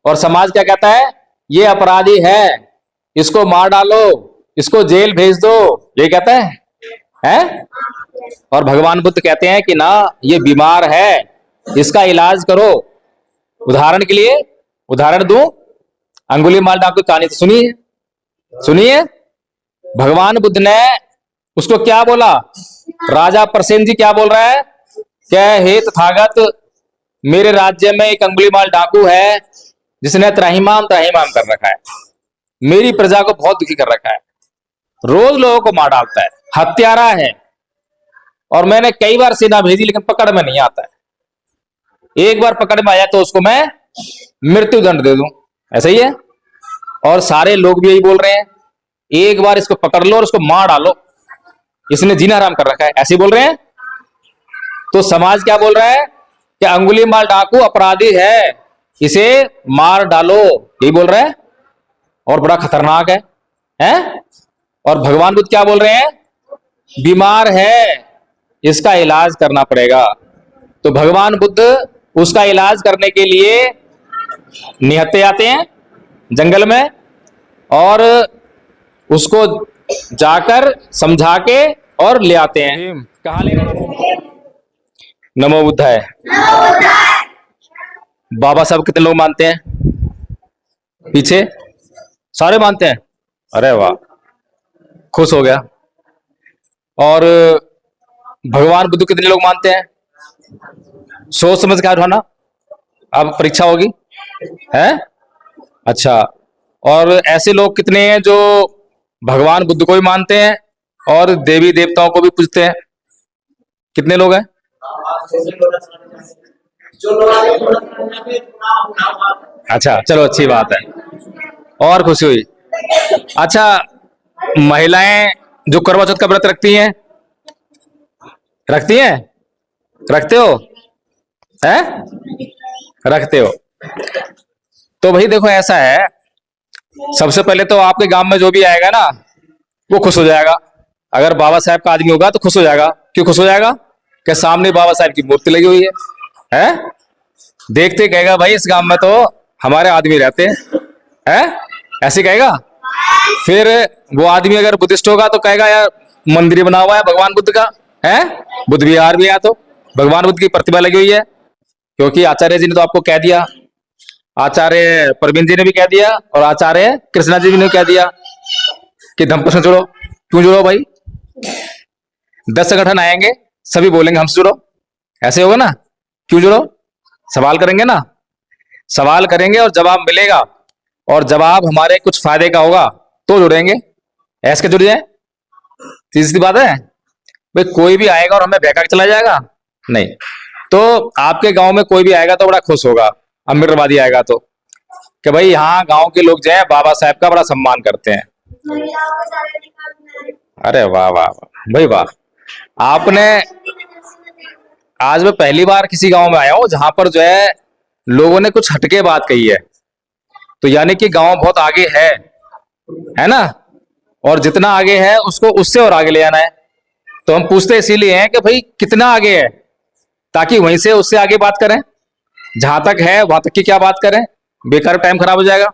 और समाज क्या कहता है? ये अपराधी है, इसको मार डालो, इसको जेल भेज दो, ये कहता है? और भगवान बुद्ध कहते हैं कि ना, ये बीमार है, इसका इलाज करो। उदाहरण के लिए उदाहरण दूं, अंगुलीमाल डाकू की कहानी तो सुनिए, सुनिए। भगवान बुद्ध ने उसको क्या बोला? राजा प्रसेन जी क्या बोल रहा है? क्या, हे तथागत, मेरे राज्य में एक अंगुलीमाल डाकू है जिसने त्राहिमाम त्राहिमाम कर रखा है, मेरी प्रजा को बहुत दुखी कर रखा है, रोज लोगों को मार डालता है, हत्यारा है, और मैंने कई बार सेना भेजी लेकिन पकड़ में नहीं आता है। एक बार पकड़ में आया तो उसको मैं मृत्यु दंड दे दूं, ऐसा ही है। और सारे लोग भी यही बोल रहे हैं, एक बार इसको पकड़ लो और उसको मार डालो, इसने जीना हराम कर रखा है, ऐसे बोल रहे हैं। तो समाज क्या बोल रहा है कि अंगुलीमाल डाकू अपराधी है, इसे मार डालो, यही बोल रहा है, और बड़ा खतरनाक है? और भगवान बुद्ध क्या बोल रहे हैं? बीमार है, इसका इलाज करना पड़ेगा। तो भगवान बुद्ध उसका इलाज करने के लिए निहत्थे आते हैं जंगल में, और उसको जाकर समझा के और ले आते हैं। कहां ले रहे? नमो बुद्धाय। बाबा साहब कितने लोग मानते हैं? पीछे सारे मानते हैं? अरे वाह, खुश हो गया। और भगवान बुद्ध कितने लोग मानते हैं? सोच समझ के उठाना, अब परीक्षा होगी है। अच्छा, और ऐसे लोग कितने हैं जो भगवान बुद्ध को भी मानते हैं और देवी देवताओं को भी पूजते हैं? कितने लोग हैं? अच्छा, चलो अच्छी बात है, और खुशी हुई। अच्छा, महिलाएं जो करवा चौथ का व्रत रखती हैं, रखती हैं? रखते हो? हैं? रखते हो? तो भाई देखो, ऐसा है, सबसे पहले तो आपके गांव में जो भी आएगा ना, वो खुश हो जाएगा। अगर बाबा साहब का आदमी होगा तो खुश हो जाएगा। क्यों खुश हो जाएगा? कि सामने बाबा साहब की मूर्ति लगी हुई है? देखते कहेगा भाई इस गांव में तो हमारे आदमी रहते हैं, ऐसे कहेगा। फिर वो आदमी अगर बुद्धिस्ट होगा तो कहेगा यार मंदिर बना हुआ है भगवान बुद्ध का, है बुद्ध विहार भी है, तो भगवान बुद्ध की प्रतिमा लगी हुई है। क्योंकि आचार्य जी ने तो आपको कह दिया, आचार्य प्रवीण जी ने भी कह दिया, और आचार्य कृष्णा जी ने कह दिया कि धम्मप्रश्न जोड़ो। क्यों जोड़ो भाई? 10 संगठन आएंगे, सभी बोलेंगे हमसे जुड़ो, ऐसे होगा ना? क्यों जुड़ो? सवाल करेंगे ना, सवाल करेंगे और जवाब मिलेगा, और जवाब हमारे कुछ फायदे का होगा तो जुड़ेंगे, ऐसे के जुड़ जाए। तीसरी बात है भाई, कोई भी आएगा और हमें बहका के चला जाएगा? नहीं। तो आपके गांव में कोई भी आएगा तो बड़ा खुश होगा, अमृतवादी आएगा तो, कि भाई यहाँ गांव के लोग जो है बाबा साहब का बड़ा सम्मान करते हैं। अरे वाह वाह वाह भाई वाह। आपने, आज मैं पहली बार किसी गांव में आया हूं जहां पर जो है लोगों ने कुछ हटके बात कही है, तो यानी कि गांव बहुत आगे है ना? और जितना आगे है उसको उससे और आगे ले जाना है। तो हम पूछते इसीलिए हैं कि भाई कितना आगे है, ताकि वहीं से उससे आगे बात करें, जहां तक है वहां तक की क्या बात करें, बेकार टाइम खराब हो जाएगा।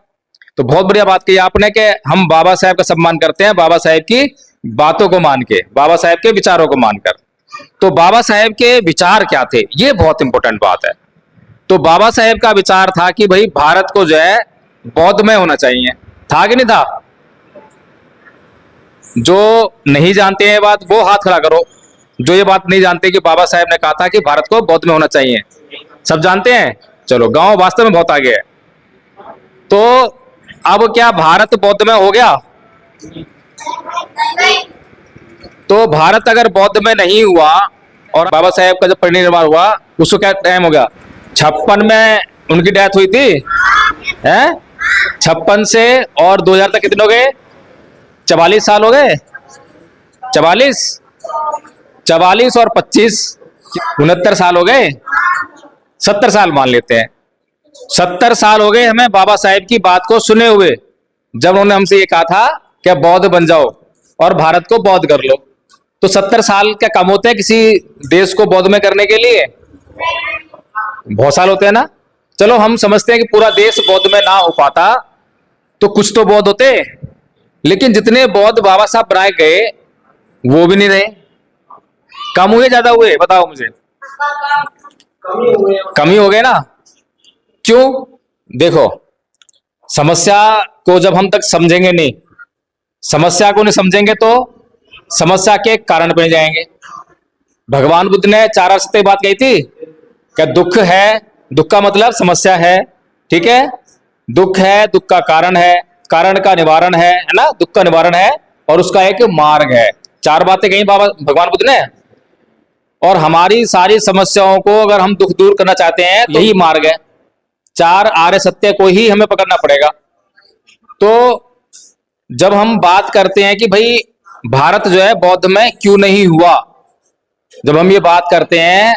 तो बहुत बढ़िया बात कही आपने कि हम बाबा साहब का सम्मान करते हैं, बाबा साहब की बातों को मान के, बाबा साहब के विचारों को मानकर। तो बाबा साहब के विचार क्या थे, ये बहुत इंपॉर्टेंट बात है। तो बाबा साहब का विचार था कि भाई भारत को जो है बौद्ध में होना चाहिए। था कि नहीं था? जो नहीं जानते हैं बात वो हाथ खड़ा करो, जो ये बात नहीं जानते कि बाबा साहब ने कहा था कि भारत को बौद्ध में होना चाहिए। सब जानते हैं? चलो, गांव वास्तव में बहुत आगे है। तो अब क्या भारत बौद्ध में हो गया? तो भारत अगर बौद्ध में नहीं हुआ, और बाबा साहब का जब परिनिर्वाण हुआ उसको क्या टाइम हो गया? 56 में उनकी डेथ हुई थी, हैं? 56 से और 2000 तक कितने हो गए? 44 साल हो गए। 44 और 25 69 साल हो गए। 70 साल मान लेते हैं। 70 साल हो गए हमें बाबा साहब की बात को सुने हुए, जब उन्होंने हमसे ये कहा था कि बौद्ध बन जाओ और भारत को बौद्ध कर लो। तो 70 साल क्या कम होते हैं किसी देश को बौद्ध में करने के लिए? बहुत साल होते हैं ना। चलो हम समझते हैं कि पूरा देश बौद्ध में ना हो पाता तो कुछ तो बौद्ध होते, लेकिन जितने बौद्ध बाबा साहब बनाए गए वो भी नहीं रहे। कम हुए ज्यादा हुए बताओ मुझे? कमी हो गए ना। क्यों? देखो, समस्या को जब हम तक समझेंगे नहीं, समस्या को नहीं समझेंगे तो समस्या के कारण पे जाएंगे। भगवान बुद्ध ने 4 अर्थ सत्य बात कही थी क्या? दुख है, दुख का मतलब समस्या है, ठीक है। दुख है, दुख का कारण है, कारण का निवारण है ना, दुख का निवारण है, और उसका एक मार्ग है। 4 बातें कही बाबा भगवान बुद्ध ने। और हमारी सारी समस्याओं को अगर हम दुख दूर करना चाहते हैं तो यही मार्ग है। 4 आर्य सत्य को ही हमें पकड़ना पड़ेगा। तो जब हम बात करते हैं कि भाई भारत जो है बौद्ध में क्यों नहीं हुआ, जब हम ये बात करते हैं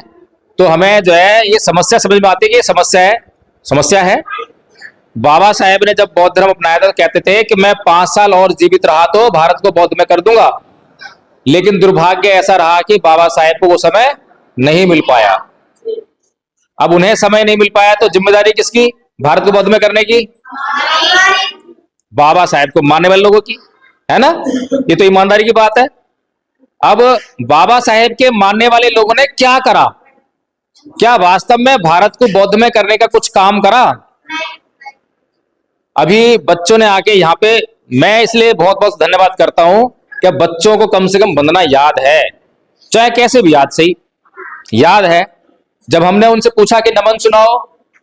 तो हमें जो है ये समस्या समझ में आती है कि ये समस्या है। बाबा साहेब ने जब बौद्ध धर्म अपनाया था तो कहते थे कि मैं 5 साल और जीवित रहा तो भारत को बौद्ध में कर दूंगा, लेकिन दुर्भाग्य ऐसा रहा कि बाबा साहेब को वो समय नहीं मिल पाया। अब उन्हें समय नहीं मिल पाया तो जिम्मेदारी किसकी? भारत को बौद्ध में करने की? बाबा साहेब को मानने वाले लोगों की, है ना। ये तो ईमानदारी की बात है। अब बाबा साहेब के मानने वाले लोगों ने क्या करा? क्या वास्तव में भारत को बौद्ध में करने का कुछ काम करा? अभी बच्चों ने आके यहाँ पे, मैं इसलिए बहुत बहुत धन्यवाद करता हूं कि बच्चों को कम से कम वंदना याद है, चाहे कैसे भी याद सही याद है। जब हमने उनसे पूछा कि नमन सुनाओ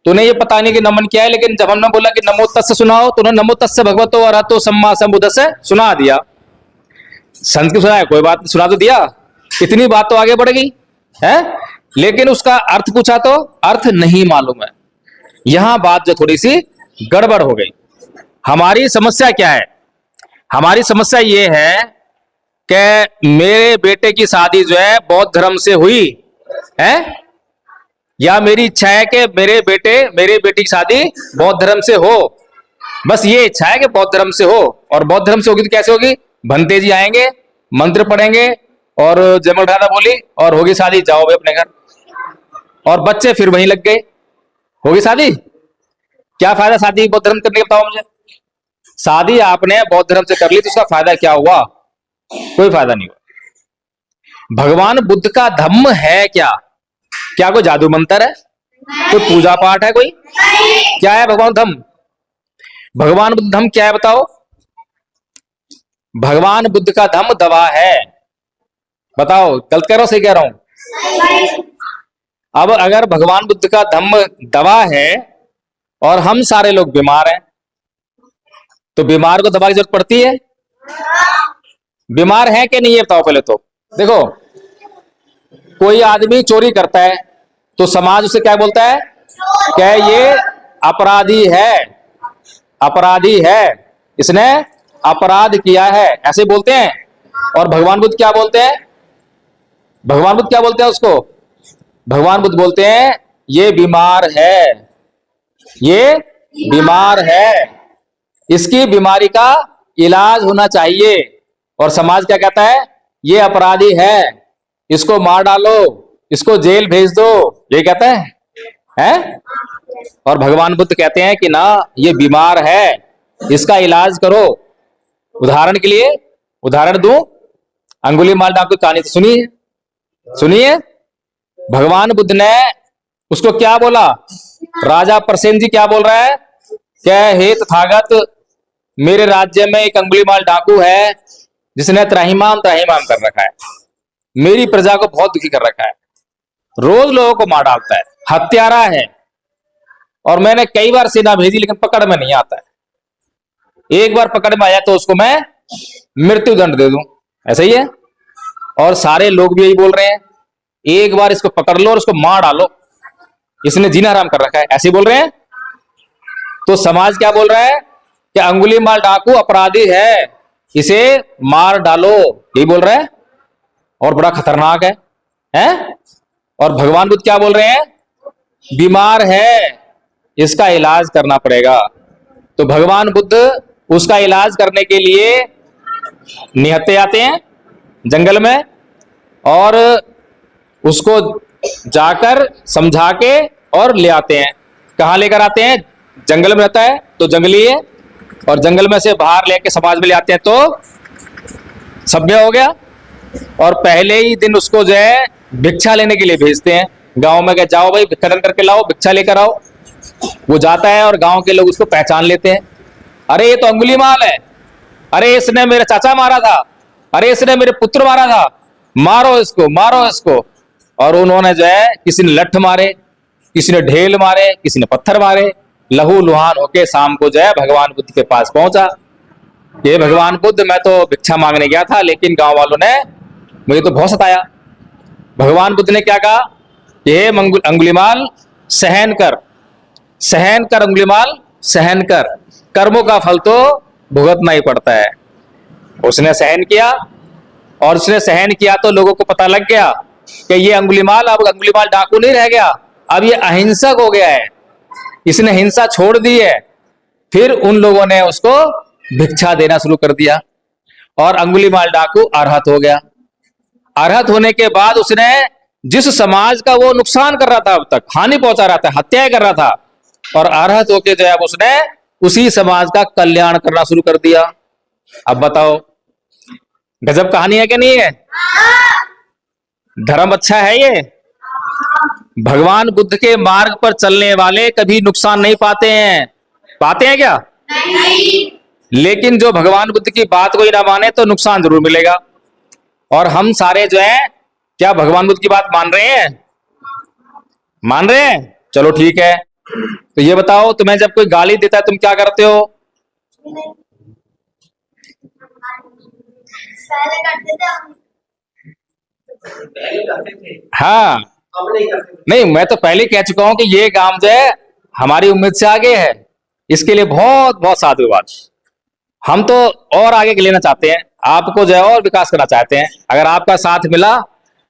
तो उन्हें ये पता नहीं कि नमन क्या है, लेकिन जब हमने बोला कि नमो तस्से सुनाओ तो उन्होंने नमो तस्से भगवतो अरहतो सम्मा सम्बुद्धस्से सुना दिया। संस्कृत सुना है, कोई बात सुना तो दिया, इतनी बात तो आगे बढ़ गई है। लेकिन उसका अर्थ पूछा तो अर्थ नहीं मालूम है। यहां बात जो थोड़ी सी गड़बड़ हो गई। हमारी समस्या क्या है? हमारी समस्या ये है कि मेरे बेटे की शादी जो है बौद्ध धर्म से हुई है, या मेरी इच्छा है कि मेरे बेटी की शादी बौद्ध धर्म से हो। बस ये इच्छा है कि बौद्ध धर्म से हो, और बौद्ध धर्म से होगी तो कैसे होगी? भंते जी आएंगे, मंत्र पढ़ेंगे और जयमल राधा बोली और होगी शादी, जाओ भाई अपने घर। और बच्चे फिर वहीं लग गए, होगी शादी। क्या फायदा शादी बौद्ध धर्म करने का? बताओ मुझे। शादी आपने बौद्ध धर्म से कर ली तो उसका फायदा क्या हुआ? कोई फायदा नहीं हुआ। भगवान बुद्ध का धम्म है क्या? क्या कोई जादू मंत्र है? कोई पूजा पाठ है? कोई क्या है भगवान धम्म? भगवान बुद्ध धम्म क्या है बताओ? भगवान बुद्ध का धम्म दवा है। बताओ गलत कह रहा हूं सही कह रहा हूं? अब अगर भगवान बुद्ध का धम्म दवा है और हम सारे लोग बीमार हैं तो बीमार को दवा की जरूरत पड़ती है? बीमार है कि नहीं है बताओ पहले तो। देखो, कोई आदमी चोरी करता है तो समाज उसे क्या बोलता है? क्या ये अपराधी है, अपराधी है, इसने अपराध किया है, ऐसे बोलते हैं। और भगवान बुद्ध क्या बोलते हैं? भगवान बुद्ध क्या बोलते हैं उसको? भगवान बुद्ध बोलते हैं ये बीमार है, ये बीमार है, इसकी बीमारी का इलाज होना चाहिए। और समाज क्या कहता है? ये अपराधी है, इसको मार डालो, इसको जेल भेज दो, ये कहता है? और भगवान बुद्ध कहते हैं कि ना, ये बीमार है, इसका इलाज करो। उदाहरण के लिए उदाहरण दूं, अंगुलीमाल डाकू की कहानी तो सुनिए। भगवान बुद्ध ने उसको क्या बोला? राजा प्रसेन जी क्या बोल रहा है? क्या हे तथागत, मेरे राज्य में एक अंगुलीमाल डाकू है जिसने त्राहिमाम कर रखा है, मेरी प्रजा को बहुत दुखी कर रखा है, रोज लोगों को मार डालता है, हत्यारा है, और मैंने कई बार सेना भेजी लेकिन पकड़ में नहीं आता है। एक बार पकड़ में आया तो उसको मैं मृत्यु दंड दे दूं, ऐसा ही है। और सारे लोग भी यही बोल रहे हैं, एक बार इसको पकड़ लो और उसको मार डालो, इसने जीना हराम कर रखा है, ऐसे बोल रहे हैं। तो समाज क्या बोल रहा है कि अंगुलीमाल डाकू अपराधी है, इसे मार डालो, यही बोल रहा है, और बड़ा खतरनाक है? और भगवान बुद्ध क्या बोल रहे हैं? बीमार है, इसका इलाज करना पड़ेगा। तो भगवान बुद्ध उसका इलाज करने के लिए निहत्थे आते हैं जंगल में, और उसको जाकर समझा के और ले आते हैं। कहाँ लेकर आते हैं? जंगल में रहता है तो जंगली है, और जंगल में से बाहर लेके समाज में ले आते हैं तो सभ्य हो गया। और पहले ही दिन उसको जो है भिक्षा लेने के लिए भेजते हैं गांव में, कि जाओ भाई खनन करके लाओ, भिक्षा लेकर आओ। वो जाता है और गांव के लोग उसको पहचान लेते हैं, अरे ये तो अंगुलीमाल है, अरे इसने मेरे चाचा मारा था, अरे इसने मेरे पुत्र मारा था, मारो इसको, मारो इसको। और उन्होंने जो है किसी ने लठ मारे, किसी ने ढेल मारे, किसी ने पत्थर मारे, लहू लुहान होके शाम को जो है भगवान बुद्ध के पास पहुंचा। ये भगवान बुद्ध, मैं तो भिक्षा मांगने गया था लेकिन गांव वालों ने मुझे तो बहुत सताया। भगवान बुद्ध ने क्या कहा? ये अंगुलीमाल सहन कर, सहन कर अंगुलीमाल, सहन कर, कर्मों का फल तो भुगतना ही पड़ता है। उसने सहन किया, और उसने सहन किया तो लोगों को पता लग गया कि ये अंगुलीमाल अब अंगुलीमाल डाकू नहीं रह गया, अब ये अहिंसक हो गया है, इसने हिंसा छोड़ दी है। फिर उन लोगों ने उसको भिक्षा देना शुरू कर दिया, और अंगुलीमाल डाकू अरहत हो गया। अरहत होने के बाद उसने जिस समाज का वो नुकसान कर रहा था, अब तक हानि पहुंचा रहा था, हत्याएं कर रहा था, और अरहत होके जो है उसने उसी समाज का कल्याण करना शुरू कर दिया। अब बताओ, गजब कहानी है कि नहीं है? धर्म अच्छा है ये। भगवान बुद्ध के मार्ग पर चलने वाले कभी नुकसान नहीं पाते हैं। पाते हैं क्या? नहीं। लेकिन जो भगवान बुद्ध की बात को ही ना माने तो नुकसान जरूर मिलेगा। और हम सारे जो हैं, क्या भगवान बुद्ध की बात मान रहे हैं? मान रहे हैं? चलो ठीक है। तो ये बताओ, तुम्हें जब कोई गाली देता है तुम क्या करते हो? पहले करते थे। हाँ, नहीं, मैं तो पहले कह चुका हूं कि ये काम जो है हमारी उम्मीद से आगे है। इसके लिए बहुत बहुत साधुवाद। हम तो और आगे लेना चाहते हैं, आपको जो है और विकास करना चाहते हैं। अगर आपका साथ मिला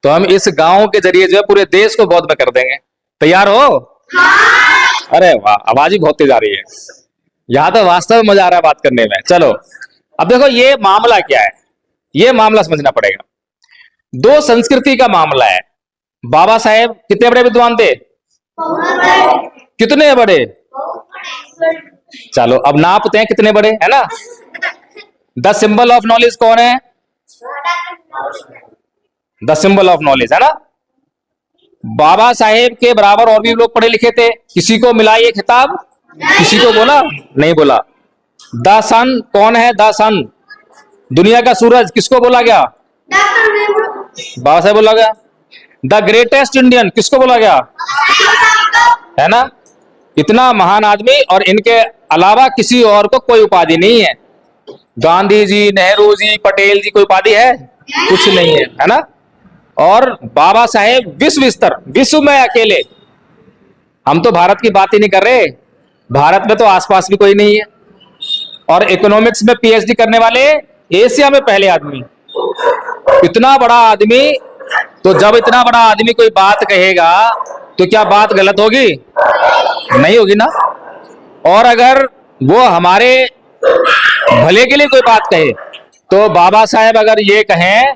तो हम इस गांव के जरिए जो है पूरे देश को बौद्ध में कर देंगे। तैयार हो? हाँ। अरे वाह, आवाज ही बहुत तेज आ रही है। यहां तो वास्तव में मजा आ रहा है बात करने में। चलो अब देखो ये मामला क्या है, ये मामला समझना पड़ेगा। दो संस्कृति का मामला है। बाबा साहेब कितने बड़े विद्वान थे? कितने बड़े? चलो अब नापते हैं कितने बड़े, है ना? द सिंबल ऑफ नॉलेज कौन है? द सिंबल ऑफ नॉलेज, है ना? बाबा साहेब के बराबर और भी लोग पढ़े लिखे थे। किसी को मिला ये खिताब? किसी को बोला? नहीं बोला। द सन कौन है? द सन, दुनिया का सूरज, किसको बोला गया? बाबा साहेब बोला गया। द ग्रेटेस्ट इंडियन किसको बोला गया? है ना? इतना महान आदमी, और इनके अलावा किसी और को कोई उपाधि नहीं है। गांधी जी, नेहरू जी, पटेल जी, कोई उपाधि है? कुछ नहीं है, है ना? और बाबा साहेब विश्व स्तर, विश्व में अकेले। हम तो भारत की बात ही नहीं कर रहे, भारत में तो आसपास भी कोई नहीं है। और इकोनॉमिक्स में पीएचडी करने वाले एशिया में पहले आदमी। इतना बड़ा आदमी, तो जब इतना बड़ा आदमी कोई बात कहेगा तो क्या बात गलत होगी? नहीं होगी ना। और अगर वो हमारे भले के लिए कोई बात कहे, तो बाबा साहेब अगर ये कहें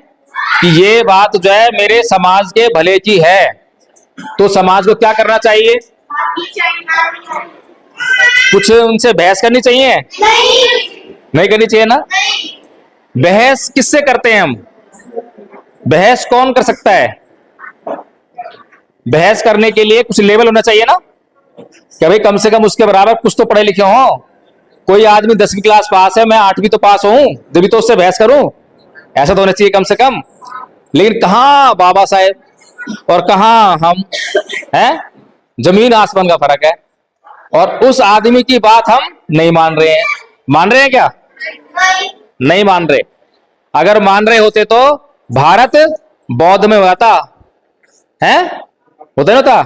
कि ये बात जो है मेरे समाज के भले की है, तो समाज को क्या करना चाहिए? कुछ उनसे बहस करनी चाहिए? नहीं करनी चाहिए ना। बहस किससे करते हैं हम? बहस कौन कर सकता है? बहस करने के लिए कुछ लेवल होना चाहिए ना, कि भाई कम से कम उसके बराबर कुछ तो पढ़े लिखे हो। कोई आदमी 10वीं क्लास पास है, मैं 8वीं तो पास हूं, जब भी तो उससे बहस करूं, ऐसा तो होना चाहिए कम से कम। लेकिन कहां बाबा साहेब और कहां हम हैं? जमीन आसमान का फर्क है। और उस आदमी की बात हम नहीं मान रहे हैं। मान रहे हैं क्या? नहीं मान रहे। अगर मान रहे होते तो भारत बौद्ध में होता है, होता ना था।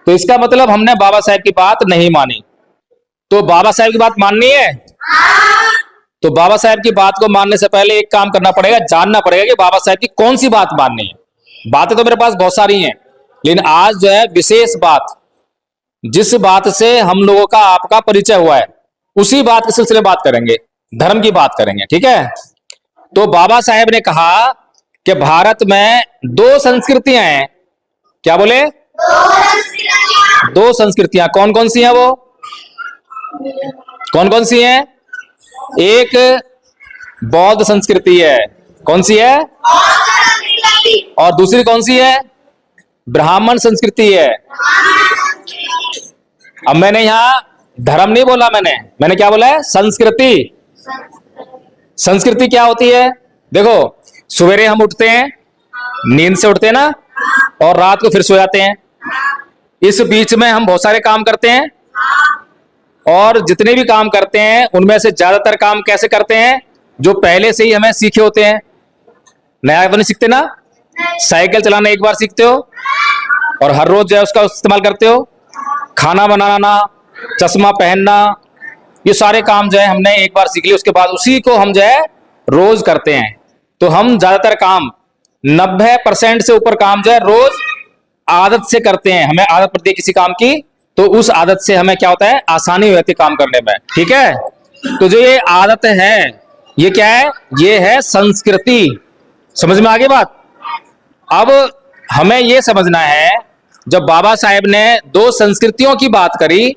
तो इसका मतलब हमने बाबा साहेब की बात नहीं मानी। तो बाबा साहेब की बात माननी है, तो बाबा साहेब की बात को मानने से पहले एक काम करना पड़ेगा, जानना पड़ेगा कि बाबा साहेब की कौन सी बात माननी है। बातें तो मेरे पास बहुत सारी हैं, लेकिन आज जो है विशेष बात, जिस बात से हम लोगों का आपका परिचय हुआ है, उसी बात के सिलसिले में बात करेंगे, धर्म की बात करेंगे। ठीक है? तो बाबा साहेब ने कहा कि भारत में दो संस्कृतियां हैं। क्या बोले? दो संस्कृतियां कौन कौन सी हैं? वो कौन कौन सी हैं? एक बौद्ध संस्कृति है। कौन सी है? और दूसरी कौन सी है? ब्राह्मण संस्कृति है। अब मैंने यहां धर्म नहीं बोला, मैंने क्या बोला है? संस्कृति। संस्कृति क्या होती है? देखो, सवेरे हम उठते हैं, नींद से उठते हैं ना, और रात को फिर सो जाते हैं। इस बीच में हम बहुत सारे काम करते हैं, और जितने भी काम करते हैं उनमें से ज्यादातर काम कैसे करते हैं? जो पहले से ही हमें सीखे होते हैं। नया तो नहीं सीखते ना। साइकिल चलाना एक बार सीखते हो और हर रोज जो है उसका इस्तेमाल करते हो। खाना बनाना, चश्मा पहनना, ये सारे काम जो है हमने एक बार सीख लिए, उसके बाद उसी को हम जो है रोज करते हैं। तो हम ज्यादातर काम 90% से ऊपर काम जो है रोज आदत से करते हैं। हमें आदत पड़ती है किसी काम की, तो उस आदत से हमें क्या होता है? आसानी हो जाती है काम करने में। ठीक है, तो जो ये आदत है, ये क्या है? ये है संस्कृति। समझ में आ गई बात? अब हमें ये समझना है, जब बाबा साहेब ने दो संस्कृतियों की बात करी,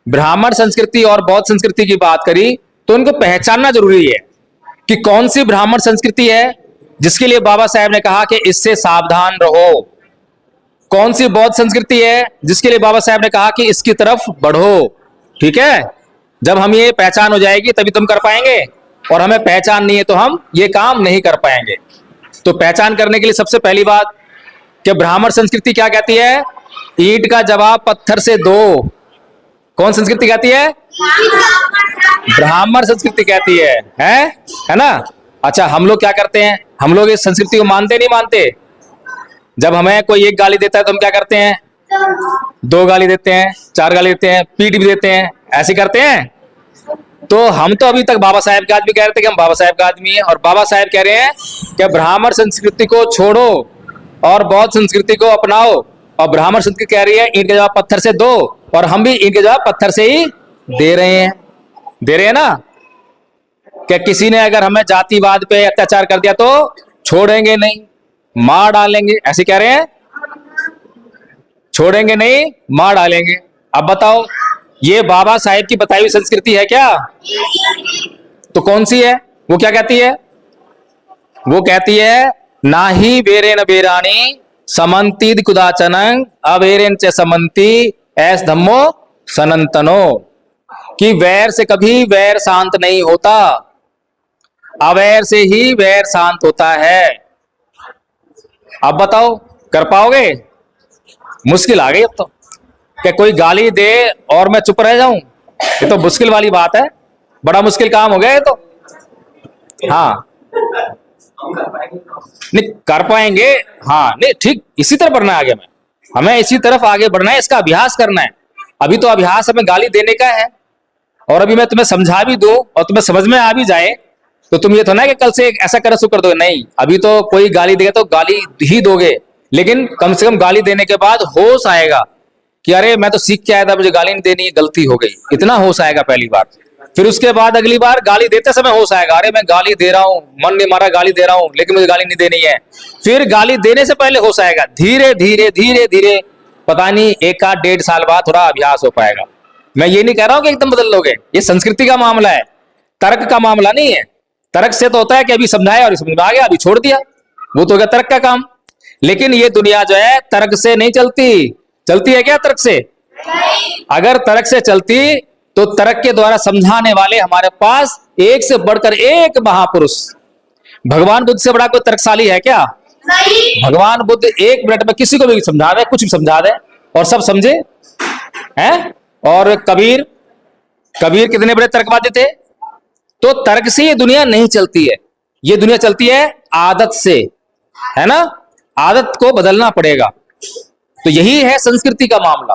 ब्राह्मण संस्कृति और बौद्ध संस्कृति की बात करी, तो उनको पहचानना जरूरी है कि कौन सी ब्राह्मण संस्कृति है जिसके लिए बाबा साहेब ने कहा कि इससे सावधान रहो, कौन सी बौद्ध संस्कृति है जिसके लिए बाबा साहेब ने कहा कि इसकी तरफ बढ़ो। ठीक है, जब हम ये पहचान हो जाएगी तभी तुम कर पाएंगे, और हमें पहचान नहीं है तो हम ये काम नहीं कर पाएंगे। तो पहचान करने के लिए सबसे पहली बात कि ब्राह्मण संस्कृति क्या कहती है? ईंट का जवाब पत्थर से दो। कौन संस्कृति कहती है? ब्राह्मण संस्कृति कहती है ना? अच्छा, हम लोग क्या करते हैं? हम लोग इस संस्कृति को मानते नहीं मानते? जब हमें कोई एक गाली देता है तो हम क्या करते हैं? दो गाली देते हैं, चार गाली देते हैं, पीट भी देते हैं, ऐसे करते हैं। तो हम तो अभी तक बाबा साहेब के आदमी कह रहे थे कि हम बाबा साहेब का आदमी हैं, और बाबा साहेब कह रहे हैं कि ब्राह्मण संस्कृति को छोड़ो और बौद्ध संस्कृति को अपनाओ। और ब्राह्मण संस्कृति कह रही है ईंट का जवाब पत्थर से दो, और हम भी ईंट का जवाब पत्थर से ही दे रहे हैं ना। क्या किसी ने अगर हमें जातिवाद पे अत्याचार कर दिया तो छोड़ेंगे नहीं, मार डालेंगे, ऐसे कह रहे हैं? छोड़ेंगे नहीं, मार डालेंगे। अब बताओ, ये बाबा साहेब की बताई हुई संस्कृति है क्या? तो कौन सी है? वो क्या कहती है? वो कहती है, ना ही बेरेन बेरानी समंतीद कुदाचनं अवेरेन च समंती ऐस धम्मो सनंतनो, कि वैर से कभी वैर शांत नहीं होता, अवैर से ही वैर शांत होता है। अब बताओ, कर पाओगे? मुश्किल आ गई अब तो। क्या कोई गाली दे और मैं चुप रह जाऊं? ये तो मुश्किल वाली बात है, बड़ा मुश्किल काम हो गया ये तो। हाँ, नहीं कर पाएंगे। हाँ, नहीं ठीक, इसी तरह बढ़ना है आगे में, हमें इसी तरफ आगे बढ़ना है, इसका अभ्यास करना है। अभी तो अभ्यास हमें गाली देने का है, और अभी मैं तुम्हें समझा भी दूं और तुम्हें समझ में आ भी जाए तो तुम ये तो ना कि कल से ऐसा कर सो कर दोगे, नहीं। अभी तो कोई गाली देगा तो गाली ही दोगे, लेकिन कम से कम गाली देने के बाद होश आएगा कि अरे मैं तो सीख के आया था, मुझे गाली नहीं देनी, गलती हो गई, इतना होश आएगा पहली बार। फिर उसके बाद अगली बार गाली देते समय होश आएगा, अरे मैं गाली दे रहा हूं, मन नहीं मारा गाली दे रहा हूं, लेकिन मुझे गाली नहीं देनी है। फिर गाली देने से पहले होश आएगा, धीरे धीरे धीरे धीरे, पता नहीं 1-1.5 साल बाद थोड़ा अभ्यास हो पाएगा। मैं ये नहीं कह रहा हूं कि एकदम बदल लोगे, ये संस्कृति का मामला है, तर्क का मामला नहीं है। तर्क से तो होता है कि अभी समझाया और समझ में आ गया, अभी छोड़ दिया, वो तो हो गया तर्क का काम। लेकिन ये दुनिया जो है तर्क से नहीं चलती। चलती है क्या तर्क से? अगर तर्क से चलती तो तर्क के द्वारा समझाने वाले हमारे पास एक से बढ़कर एक महापुरुष, भगवान बुद्ध से बड़ा कोई तर्कशाली है क्या? भगवान बुद्ध 1 मिनट में किसी को भी समझा दे, कुछ भी समझा दे और सब समझे हैं। और कबीर कितने बड़े तर्कवादी थे। तो तर्क से ये दुनिया नहीं चलती है, ये दुनिया चलती है आदत से, है ना। आदत को बदलना पड़ेगा। तो यही है संस्कृति का मामला।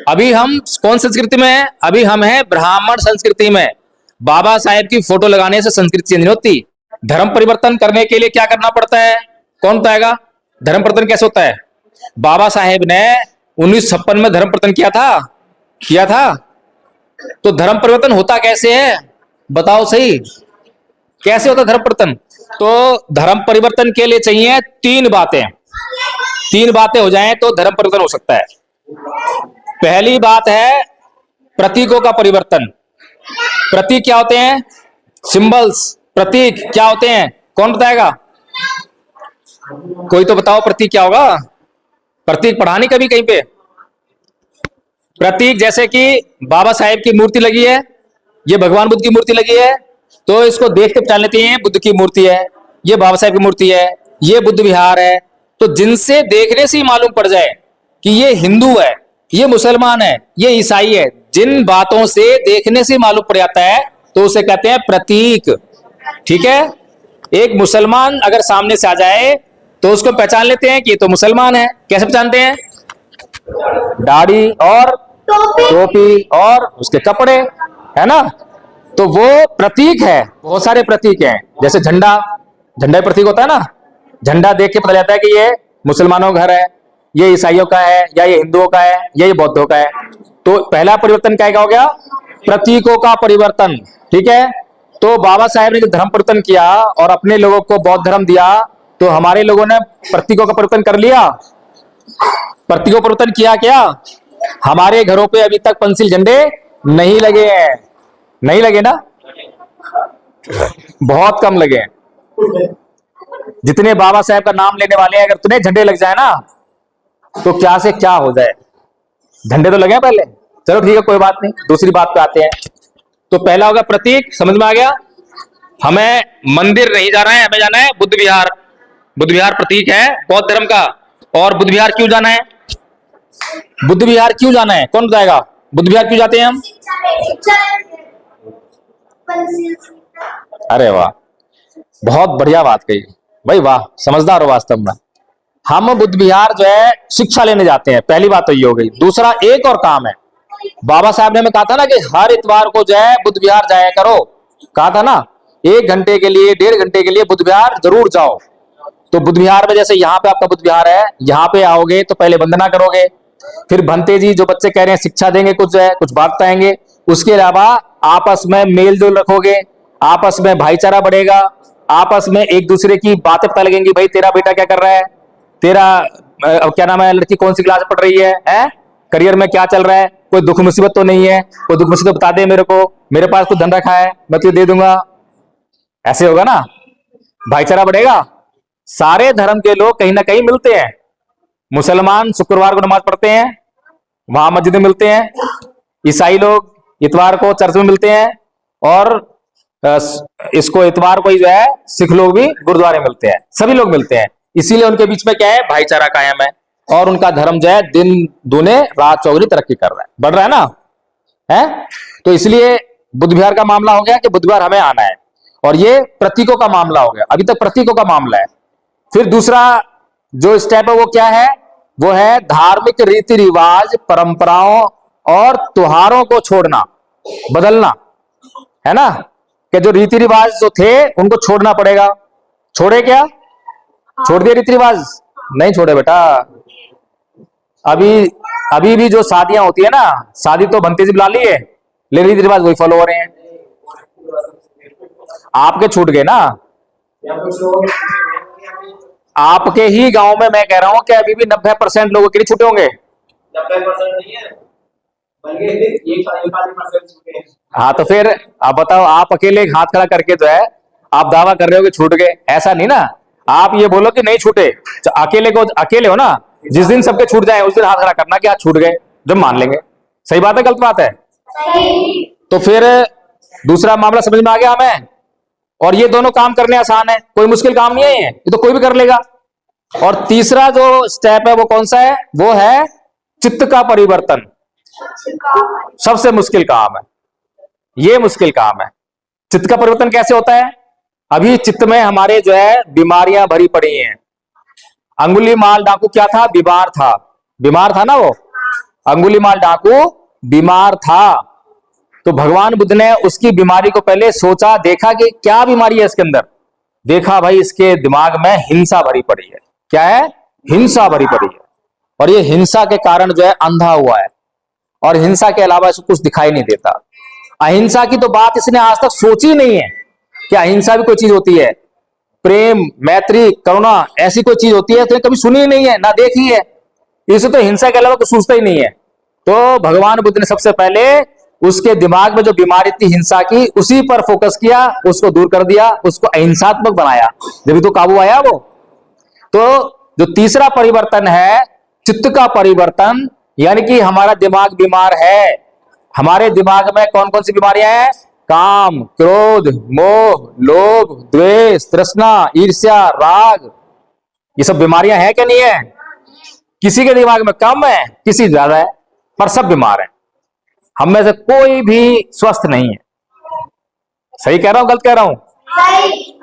अभी हम कौन संस्कृति में है? अभी हम हैं ब्राह्मण संस्कृति में। बाबा साहेब की फोटो लगाने से संस्कृति चेंज नहीं होती। धर्म परिवर्तन करने के लिए क्या करना पड़ता है? कौन बताएगा? धर्म परिवर्तन कैसे होता है? बाबा साहेब ने 1956 में धर्म परिवर्तन किया था। तो धर्म परिवर्तन होता कैसे है बताओ सही, कैसे होता धर्म परिवर्तन? तो धर्म परिवर्तन के लिए चाहिए 3 बातें हो जाएं तो धर्म परिवर्तन हो सकता है। पहली बात है प्रतीकों का परिवर्तन। प्रतीक क्या होते हैं? सिंबल्स। प्रतीक क्या होते हैं? कौन बताएगा? कोई तो बताओ प्रतीक क्या होगा? प्रतीक पढ़ा नहीं कभी कहीं पे? प्रतीक जैसे कि बाबा साहेब की मूर्ति लगी है, ये भगवान बुद्ध की मूर्ति लगी है, तो इसको देख के पहचान लेते हैं बुद्ध की मूर्ति है, ये बाबा साहेब की मूर्ति है, ये बुद्ध विहार है। तो जिनसे देखने से ही मालूम पड़ जाए कि ये हिंदू है, ये मुसलमान है, ये ईसाई है, जिन बातों से देखने से मालूम पड़ जाता है तो उसे कहते हैं प्रतीक। ठीक है? एक मुसलमान अगर सामने से आ जाए तो उसको पहचान लेते हैं कि ये तो मुसलमान है। कैसे पहचानते हैं? दाढ़ी और टोपी और उसके कपड़े, है ना? तो वो प्रतीक है। बहुत सारे प्रतीक हैं, जैसे झंडा। झंडा प्रतीक होता है ना। झंडा देख के पता चलता है कि ये मुसलमानों का घर है, ये ईसाइयों का है, या ये हिंदुओं का है, या ये बौद्धों का है। तो पहला परिवर्तन क्या हो गया? प्रतीकों का परिवर्तन। ठीक है? तो बाबा साहेब ने जो धर्म परिवर्तन किया और अपने लोगों को बौद्ध धर्म दिया, तो हमारे लोगों ने प्रतीकों का परिवर्तन कर लिया। प्रतीकों परिवर्तन किया क्या? हमारे घरों पे अभी तक पंसिल झंडे नहीं लगे हैं। नहीं लगे ना? बहुत कम लगे हैं। जितने बाबा साहेब का नाम लेने वाले हैं, अगर तुम्हें झंडे लग जाए ना तो क्या से क्या हो जाए। झंडे तो लगे हैं पहले। चलो ठीक है, कोई बात नहीं, दूसरी बात पे आते हैं। तो पहला होगा प्रतीक। समझ में आ गया? हमें मंदिर नहीं जाना है, हमें जाना है बुद्ध विहार। बुद्ध विहार प्रतीक है बौद्ध धर्म का। और बुद्ध विहार क्यों जाना है? बुद्ध विहार क्यों जाना है? कौन बताएगा? बुद्ध विहार क्यों जाते हैं हम? अरे वाह, बहुत बढ़िया बात कही भाई, वाह, समझदार हो वास्तव में। हम बुद्ध विहार जो है शिक्षा लेने जाते हैं, पहली बात तो ये हो गई। दूसरा, एक और काम है। बाबा साहब ने हमें कहा था ना कि हर इतवार को जो है बुद्ध विहार जाया करो। कहा था ना, 1 घंटे के लिए, 1.5 घंटे के लिए बुद्ध विहार जरूर जाओ। तो बुद्ध विहार में, जैसे यहाँ पे आपका बुद्ध विहार है, यहाँ पे आओगे तो पहले वंदना करोगे, फिर भंते जी जो बच्चे कह रहे हैं शिक्षा देंगे, कुछ जो है कुछ बात बताएंगे। उसके अलावा आपस में मेल जोल रखोगे, आपस में भाईचारा बढ़ेगा, आपस में एक दूसरे की बातें पता लगेंगी। भाई तेरा बेटा क्या कर रहा है, तेरा क्या नाम है, लड़की कौन सी क्लास में पढ़ रही है, करियर में क्या चल रहा है, कोई दुख मुसीबत तो नहीं है, कोई दुख मुसीबत बता दे मेरे को, मेरे पास कुछ धन रखा है मैं तुझे दे दूंगा। ऐसे होगा ना, भाईचारा बढ़ेगा। सारे धर्म के लोग कहीं ना कहीं मिलते हैं। मुसलमान शुक्रवार को नमाज पढ़ते हैं, वहां मस्जिद में मिलते हैं। ईसाई लोग इतवार को चर्च में मिलते हैं, और इसको इतवार को ही जो है सिख लोग भी गुरुद्वारे मिलते हैं। सभी लोग मिलते हैं, इसीलिए उनके बीच में क्या है, भाईचारा कायम है। और उनका धर्म जो है दिन दूने रात चौगुनी तरक्की कर रहा है, बढ़ रहा है ना, है? तो इसलिए बुद्ध विहार का मामला हो गया कि बुधवार हमें आना है। और ये प्रतीकों का मामला हो गया, अभी तक प्रतीकों का मामला है। फिर दूसरा जो स्टेप है वो क्या है? वो है धार्मिक रीति रिवाज, परंपराओं और त्योहारों को छोड़ना, बदलना, है ना? कि जो रीति रिवाज जो थे उनको छोड़ना पड़ेगा। छोड़े क्या? छोड़ दिए रीति रिवाज? नहीं छोड़े बेटा। अभी भी जो शादियां होती है ना, शादी तो बनते से बुला ली है, लेकिन रीति रिवाज वही फॉलो हो रहे हैं। आपके छूट गए ना, आपके ही गांव में। मैं कह रहा हूं कि अभी भी 90% लोगों के लिए छूटे होंगे। 90% नहीं है, बल्कि 1% छूटे हैं। हाँ, तो फिर आप बताओ, आप अकेले हाथ खड़ा करके जो है आप दावा कर रहे हो कि छूट गए? ऐसा नहीं ना, आप ये बोलो कि नहीं छूटे। अकेले हो ना, जिस दिन सबके छूट जाए उस दिन हाथ खड़ा करना कि आज छूट गए, जब मान लेंगे। सही बात है, गलत बात है? तो फिर दूसरा मामला समझ में आ गया हमें। और ये दोनों काम करने आसान है, कोई मुश्किल काम नहीं है, ये तो कोई भी कर लेगा। और तीसरा जो स्टेप है वो कौन सा है? वो है चित्त का परिवर्तन। सबसे मुश्किल काम है ये, मुश्किल काम है। चित्त का परिवर्तन कैसे होता है? अभी चित्त में हमारे जो है बीमारियां भरी पड़ी हैं। अंगुलीमाल डाकू क्या था? बीमार था। बीमार था ना वो, अंगुलीमाल डाकू बीमार था। तो भगवान बुद्ध ने उसकी बीमारी को पहले सोचा, देखा कि क्या बीमारी है इसके अंदर। देखा भाई इसके दिमाग में हिंसा भरी पड़ी है। क्या है? हिंसा भरी पड़ी है। और ये हिंसा के कारण जो है अंधा हुआ है, और हिंसा के अलावा इसको कुछ दिखाई नहीं देता। अहिंसा की तो बात इसने आज तक सोची नहीं है कि अहिंसा भी कोई चीज होती है। प्रेम, मैत्री, करुणा ऐसी कोई चीज होती है तो कभी सुनी ही नहीं है, ना देखी है। इसे तो हिंसा के अलावा कुछ सोचता ही नहीं है। तो भगवान बुद्ध ने सबसे पहले उसके दिमाग में जो बीमारी थी हिंसा की, उसी पर फोकस किया, उसको दूर कर दिया, उसको अहिंसात्मक बनाया, जब तो काबू आया वो। तो जो तीसरा परिवर्तन है चित्त का परिवर्तन, यानी कि हमारा दिमाग बीमार है। हमारे दिमाग में कौन कौन सी बीमारियां हैं? काम, क्रोध, मोह, लोभ, द्वेष, तृष्णा, ईर्ष्या, राग, ये सब बीमारियां हैं क्या नहीं है? किसी के दिमाग में कम है, किसी ज्यादा है, पर सब बीमार है। हम में से कोई भी स्वस्थ नहीं है। सही कह रहा हूं गलत कह रहा हूं? सही।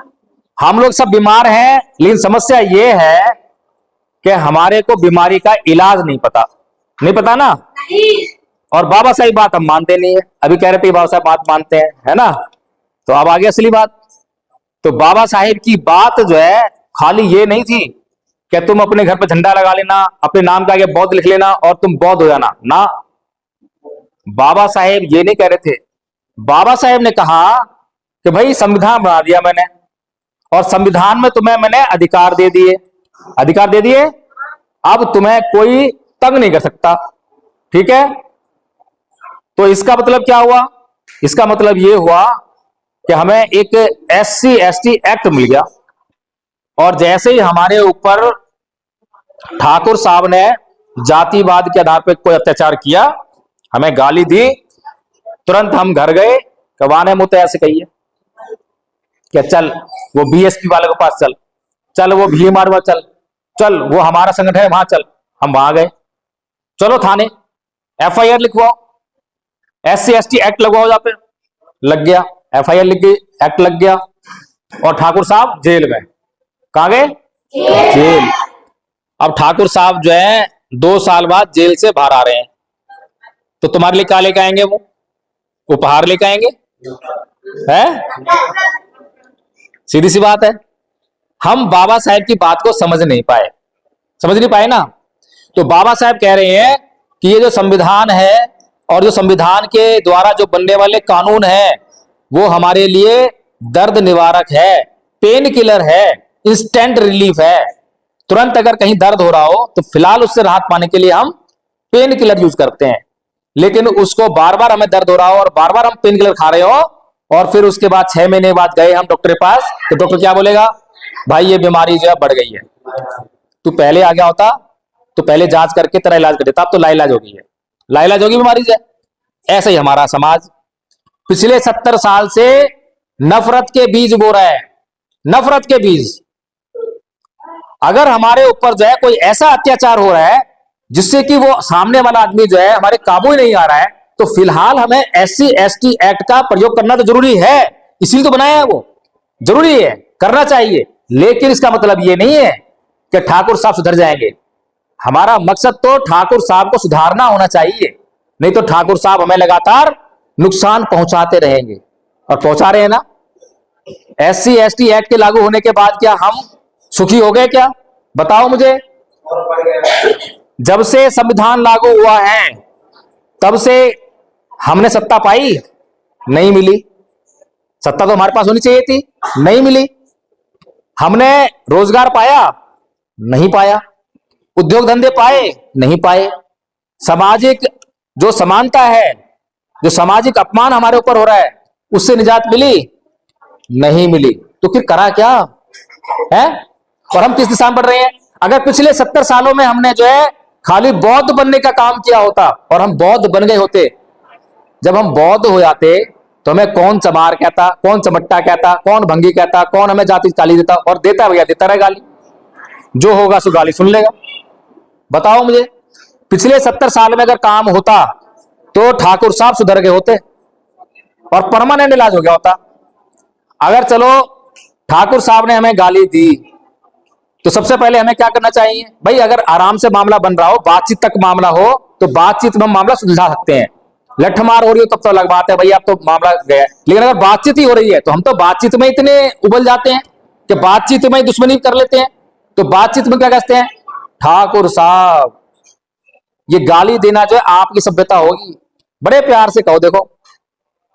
हम लोग सब बीमार हैं, लेकिन समस्या यह है कि हमारे को बीमारी का इलाज नहीं पता। नहीं पता ना? नहीं। और बाबा साहब बात हम मानते नहीं है। अभी कह रहे थे बाबा साहब बात मानते हैं, है ना? तो अब आगे असली बात। तो बाबा साहेब की बात जो है खाली ये नहीं थी कि तुम अपने घर पर झंडा लगा लेना, अपने नाम का आगे बौद्ध लिख लेना और तुम बौद्ध हो जाना ना। बाबा साहेब ये नहीं कह रहे थे। बाबा साहेब ने कहा कि भाई संविधान बना दिया मैंने, और संविधान में तुम्हें मैंने अधिकार दे दिए, अधिकार दे दिए, अब तुम्हें कोई तंग नहीं कर सकता। ठीक है? तो इसका मतलब क्या हुआ? इसका मतलब यह हुआ कि हमें एक SC/ST एक्ट मिल गया, और जैसे ही हमारे ऊपर ठाकुर साहब ने जातिवाद के आधार पर कोई अत्याचार किया, हमें गाली दी, तुरंत हम घर गए, कवाने मुंह तो ऐसे कहिए कि चल वो BSP वाले के पास चल, चल वो भील मारवा चल, चल वो हमारा संगठन है वहां चल। हम वहां गए, चलो थाने FIR लिखवाओ, SC/ST एक्ट लगवाओ, जा पे लग गया, FIR लिख गई, एक्ट लग गया, और ठाकुर साहब जेल में। कहां गए? जेल। अब ठाकुर साहब जो है 2 साल बाद जेल से बाहर आ रहे हैं, तो तुम्हारे लिए क्या लेके आएंगे? वो उपहार लेके आएंगे, है? सीधी सी बात है। हम बाबा साहेब की बात को समझ नहीं पाए, समझ नहीं पाए ना। तो बाबा साहेब कह रहे हैं कि ये जो संविधान है और जो संविधान के द्वारा जो बनने वाले कानून है, वो हमारे लिए दर्द निवारक है, पेन किलर है, इंस्टेंट रिलीफ है। तुरंत अगर कहीं दर्द हो रहा हो तो फिलहाल उससे राहत पाने के लिए हम पेन किलर यूज करते हैं। लेकिन उसको बार बार हमें दर्द हो रहा हो और बार बार हम पेन किलर खा रहे हो, और फिर उसके बाद 6 महीने बाद गए हम डॉक्टर के पास, तो डॉक्टर क्या बोलेगा? भाई ये बीमारी जो है बढ़ गई है, तू पहले आ गया होता तो पहले जांच करके तेरा इलाज कर देता, अब तो लाइलाज हो गई है, लाइलाज होगी बीमारी से। ऐसा ही हमारा समाज पिछले 70 साल से नफरत के बीज बो रहा है, नफरत के बीज। अगर हमारे ऊपर जो है कोई ऐसा अत्याचार हो रहा है जिससे कि वो सामने वाला आदमी जो है हमारे काबू ही नहीं आ रहा है, तो फिलहाल हमें SC/ST एक्ट का प्रयोग करना तो जरूरी है, इसीलिए तो बनाया है, वो जरूरी है, करना चाहिए। लेकिन इसका मतलब ये नहीं है कि ठाकुर साहब सुधर जाएंगे। हमारा मकसद तो ठाकुर साहब को सुधारना होना चाहिए, नहीं तो ठाकुर साहब हमें लगातार नुकसान पहुंचाते रहेंगे, और पहुंचा रहे हैं ना। SC/ST एक्ट के लागू होने के बाद क्या हम सुखी हो गए क्या? बताओ मुझे। और बढ़ गया। जब से संविधान लागू हुआ है तब से हमने सत्ता पाई? नहीं मिली। सत्ता तो हमारे पास होनी चाहिए थी, नहीं मिली। हमने रोजगार पाया? नहीं पाया। उद्योग धंधे पाए? नहीं पाए। सामाजिक जो समानता है, जो सामाजिक अपमान हमारे ऊपर हो रहा है, उससे निजात मिली? नहीं मिली। तो फिर करा क्या है? और हम किस दिशा में बढ़ रहे हैं? अगर पिछले 70 सालों में हमने जो है खाली बौद्ध बनने का काम किया होता और हम बौद्ध बन गए होते, जब हम बौद्ध हो जाते तो हमें कौन चमार कहता, कौन चमट्टा कहता, कौन भंगी कहता, कौन हमें जाति गाली देता? और देता भैया, देता रहे गाली, जो होगा सो गाली सुन लेगा। बताओ मुझे, पिछले 70 साल में अगर काम होता तो ठाकुर साहब सुधर गए होते और परमानेंट इलाज हो गया होता। अगर चलो ठाकुर साहब ने हमें गाली दी, तो सबसे पहले हमें क्या करना चाहिए? भाई अगर आराम से मामला बन रहा हो, बातचीत तक मामला हो, तो बातचीत में हम मामला सुलझा सकते हैं। लठमार हो रही हो तब तो अलग बात है, भैया अब तो मामला गया। लेकिन अगर बातचीत ही हो रही है तो हम तो बातचीत में इतने उबल जाते हैं कि बातचीत में ही दुश्मनी कर लेते हैं। तो बातचीत में क्या कहते हैं? ठाकुर साहब, ये गाली देना जो है आपकी सभ्यता होगी। बड़े प्यार से कहो, देखो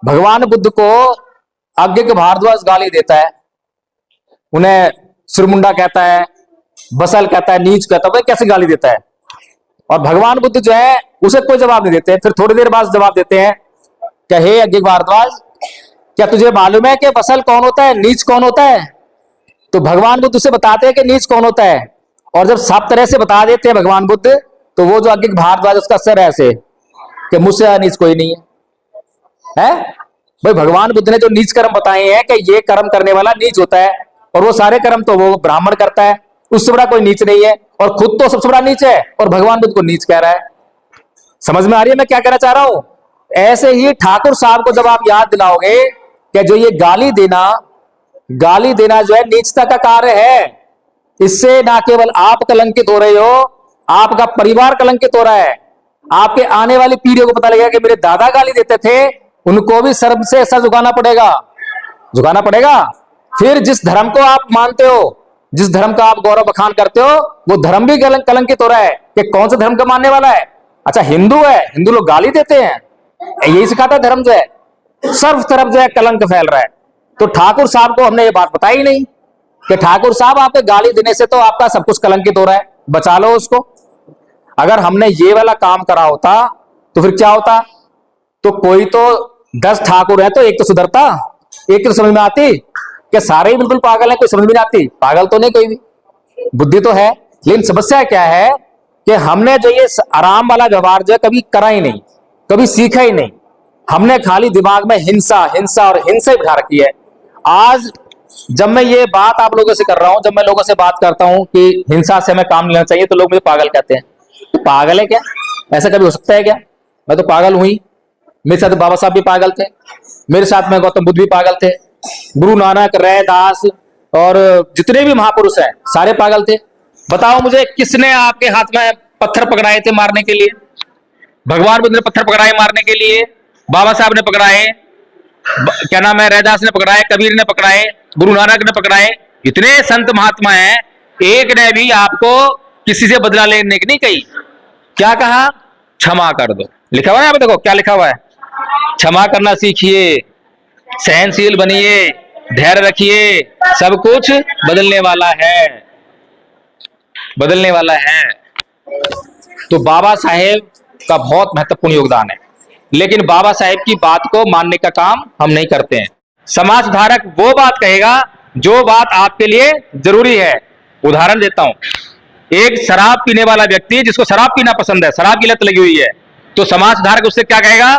भगवान बुद्ध को आज्ञ के भारद्वाज गाली देता है, उन्हें सिरमुंडा कहता है, बसल कहता है, नीच कहता है, कैसे गाली देता है? और भगवान बुद्ध जो है उसे कोई जवाब नहीं देते। फिर थोड़ी देर बाद जवाब देते हैं कि हे यज्ञ भारद्वाज, क्या तुझे मालूम है कि वसल कौन होता है, नीच कौन होता है? तो भगवान बुद्ध उसे बताते हैं कि नीच कौन होता है। और जब सब तरह से बता देते हैं भगवान बुद्ध, तो वो जो यज्ञ भारद्वाज उसका सर ऐसे कि मुझसे नीच कोई नहीं है। भाई भगवान बुद्ध ने जो नीच कर्म बताए हैं कि ये कर्म करने वाला नीच होता है, और वो सारे कर्म तो वो ब्राह्मण करता है, उससे बड़ा कोई नीच नहीं है, और खुद तो सबसे बड़ा नीच है और भगवान बुद्ध को नीच कह रहा है। समझ में आ रही है मैं क्या कहना चाह रहा हूं? ऐसे ही ठाकुर साहब को जब आप याद दिलाओगे कि जो ये गाली देना जो है नीचता का कार्य है, इससे ना केवल आप कलंकित हो रहे हो, आपका परिवार कलंकित हो रहा है। आपके आने वाली पीढ़ियों को पता लगेगा कि मेरे दादा गाली देते थे, उनको भी सर से सर झुकाना पड़ेगा। फिर जिस धर्म को आप मानते हो, जिस धर्म का आप गौरव बखान करते हो, वो धर्म भी कलंकित हो रहा है कि कौन सा धर्म का मानने वाला है। अच्छा हिंदू है, हिंदू लोग गाली देते हैं, यही सिखाता है धर्म जो है, सर्व तरफ जो है कलंक फैल रहा है। तो ठाकुर साहब को हमने ये बात बताई ही नहीं कि ठाकुर साहब आपके गाली देने से तो आपका सब कुछ कलंकित हो रहा है, बचा लो उसको। अगर हमने ये वाला काम करा होता तो फिर क्या होता? तो कोई तो 10 ठाकुर है तो एक तो सुधरता, एक तो समझ में आती कि सारे ही बिल्कुल पागल हैं, कोई समझ में नहीं आती। पागल तो नहीं कोई भी, बुद्धि तो है। लेकिन समस्या क्या है कि हमने जो ये आराम वाला व्यवहार जो है कभी करा ही नहीं, कभी सीखा ही नहीं। हमने खाली दिमाग में हिंसा और हिंसा ही बिठा रखी है। आज जब मैं ये बात आप लोगों से कर रहा हूं, जब मैं लोगों से बात करता हूं कि हिंसा से हमें काम लेना चाहिए, तो लोग मुझे पागल कहते हैं। तो पागल है क्या? ऐसा कभी हो सकता है क्या? मैं तो पागल हुई। मेरे साथ बाबा साहब भी पागल थे, मेरे साथ में गौतम बुद्ध भी पागल थे, गुरु नानक, रैदास और जितने भी महापुरुष हैं सारे पागल थे। बताओ मुझे, किसने आपके हाथ में पत्थर पकड़ाए थे मारने के लिए? भगवान बुद्ध ने पत्थर पकड़ाए मारने के लिए, बाबा साहब ने पकड़ाए, क्या नाम है, रैदास ने पकड़ाए, कबीर ने पकड़ाए, गुरु नानक ने पकड़ाए। इतने संत महात्मा हैं, एक ने भी आपको किसी से बदला लेने की नहीं कही। क्या कहा? क्षमा कर दो। लिखा हुआ है यहाँ पे, देखो क्या लिखा हुआ है, क्षमा करना सीखिए, सहनशील बनिए, धैर्य रखिए, सब कुछ बदलने वाला है। तो बाबा साहेब का बहुत महत्वपूर्ण योगदान है, लेकिन बाबा साहेब की बात को मानने का काम हम नहीं करते हैं। समाज सुधारक वो बात कहेगा जो बात आपके लिए जरूरी है। उदाहरण देता हूं, एक शराब पीने वाला व्यक्ति जिसको शराब पीना पसंद है, शराब की लत लगी हुई है, तो समाज सुधारक उससे क्या कहेगा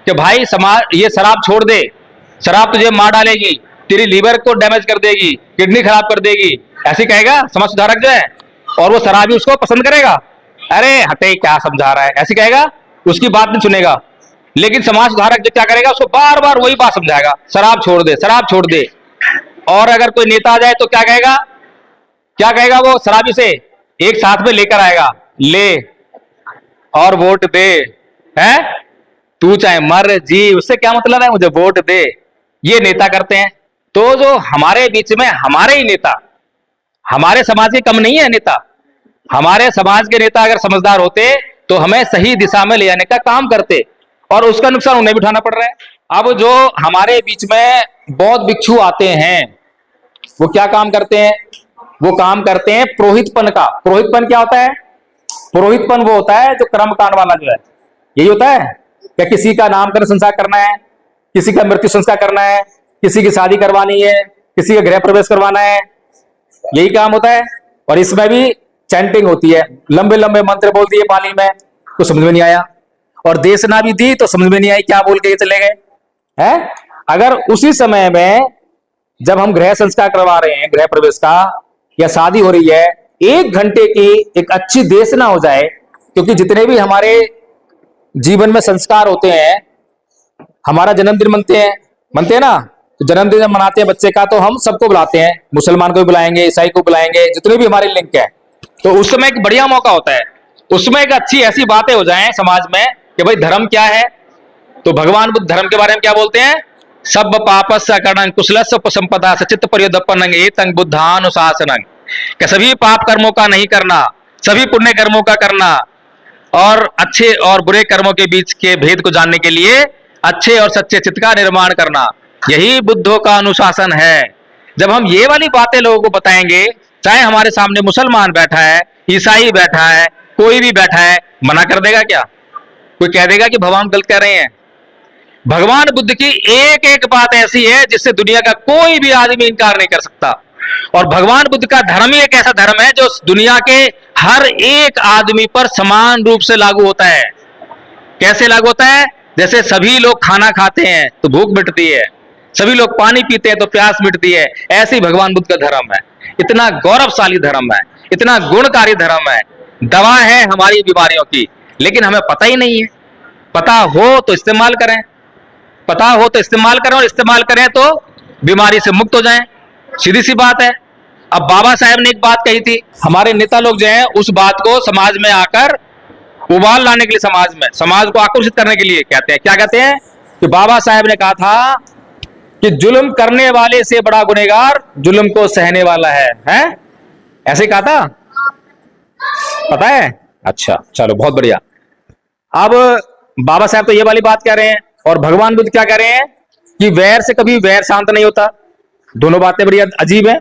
कि भाई ये शराब छोड़ दे, शराब तुझे मार डालेगी, तेरी लीवर को डैमेज कर देगी, किडनी खराब कर देगी, ऐसे कहेगा समाज सुधारक जो है। और वो शराबी उसको पसंद करेगा, अरे हटे क्या समझा रहा है, ऐसे कहेगा, उसकी बात नहीं सुनेगा। लेकिन समाज सुधारक जो क्या करेगा, उसको बार बार वही बात समझाएगा, शराब छोड़ दे, शराब छोड़ दे। और अगर कोई नेता आ जाए तो क्या कहेगा वो शराबी से, एक साथ में लेकर आएगा, ले और वोट दे, है तू चाहे मर जी, उससे क्या मतलब है, मुझे वोट दे। ये नेता करते हैं। तो जो हमारे बीच में हमारे ही नेता, हमारे समाज के कम नहीं है नेता, हमारे समाज के नेता अगर समझदार होते तो हमें सही दिशा में ले जाने का काम करते, और उसका नुकसान उन्हें भी उठाना पड़ रहा है। अब जो हमारे बीच में बौद्ध भिक्षु आते हैं, वो क्या काम करते हैं? वो काम करते हैं पुरोहितपन का। पुरोहितपन क्या होता है? पुरोहितपन वो होता है जो कर्मकांड वाला जो है, यही होता है क्या? किसी का नामकरण संस्कार करना है, किसी का मृत्यु संस्कार करना है, किसी की शादी करवानी है, किसी का गृह प्रवेश करवाना है, यही काम होता है। और इसमें भी चैंटिंग होती है, लंबे लंबे मंत्र बोल दिए पाली में, तो समझ में नहीं आया, और देशना भी दी तो समझ में नहीं आई, क्या बोल के ये चले गए हैं। अगर उसी समय में जब हम गृह संस्कार करवा रहे हैं, गृह प्रवेश का या शादी हो रही है, 1 घंटे की एक अच्छी देशना हो जाए, क्योंकि जितने भी हमारे जीवन में संस्कार होते हैं, हमारा जन्मदिन मनते हैं ना, तो जन्मदिन जब मनाते हैं बच्चे का, तो हम सबको बुलाते हैं, मुसलमान को भी बुलाएंगे, ईसाई को बुलाएंगे, जितने भी हमारे लिंक है। तो उस समय एक बढ़िया मौका होता है, उसमें एक अच्छी ऐसी बातें हो जाएं समाज में कि भाई धर्म क्या है। तो भगवान बुद्ध धर्म के बारे में क्या बोलते हैं? सब पापस्य करणं कुशलस्य उपसंपदा सचित्त पर्योदपन्नं एतं बुद्धानुशासनं, कि सभी पाप कर्मों का नहीं करना, सभी पुण्य कर्मों का करना, और अच्छे और बुरे कर्मों के बीच के भेद को जानने के लिए अच्छे और सच्चे चित्त का निर्माण करना, यही बुद्धों का अनुशासन है। जब हम ये वाली बातें लोगों को बताएंगे, चाहे हमारे सामने मुसलमान बैठा है, ईसाई बैठा है, कोई भी बैठा है मना कर देगा क्या? कोई कह देगा कि भगवान गलत कह रहे हैं? भगवान बुद्ध की एक एक बात ऐसी है जिससे दुनिया का कोई भी आदमी इनकार नहीं कर सकता। और भगवान बुद्ध का धर्म ही एक ऐसा धर्म है जो दुनिया के हर एक आदमी पर समान रूप से लागू होता है। कैसे लागू होता है? जैसे सभी लोग खाना खाते हैं तो भूख मिटती है, सभी लोग पानी पीते हैं तो प्यास मिटती है, ऐसे ही भगवान बुद्ध का धर्म है। इतना गौरवशाली धर्म है, इतना गुणकारी धर्म है, दवा है हमारी बीमारियों की, लेकिन हमें पता ही नहीं है। पता हो तो इस्तेमाल करें, पता हो तो इस्तेमाल करें, और इस्तेमाल करें तो बीमारी से मुक्त हो जाएं। सीधी सी बात है। अब बाबा साहेब ने एक बात कही थी, हमारे नेता लोग जो हैं उस बात को समाज में आकर उबाल लाने के लिए, समाज को आकर्षित करने के लिए कहते हैं, क्या कहते हैं कि बाबा साहेब ने कहा था कि जुल्म करने वाले से बड़ा गुनहगार जुल्म को सहने वाला है? ऐसे कहा था, पता है? अच्छा, चलो बहुत बढ़िया। अब बाबा साहब तो ये वाली बात कह रहे हैं, और भगवान बुद्ध क्या कह रहे हैं कि वैर से कभी वैर शांत नहीं होता। दोनों बातें बड़ी अजीब है,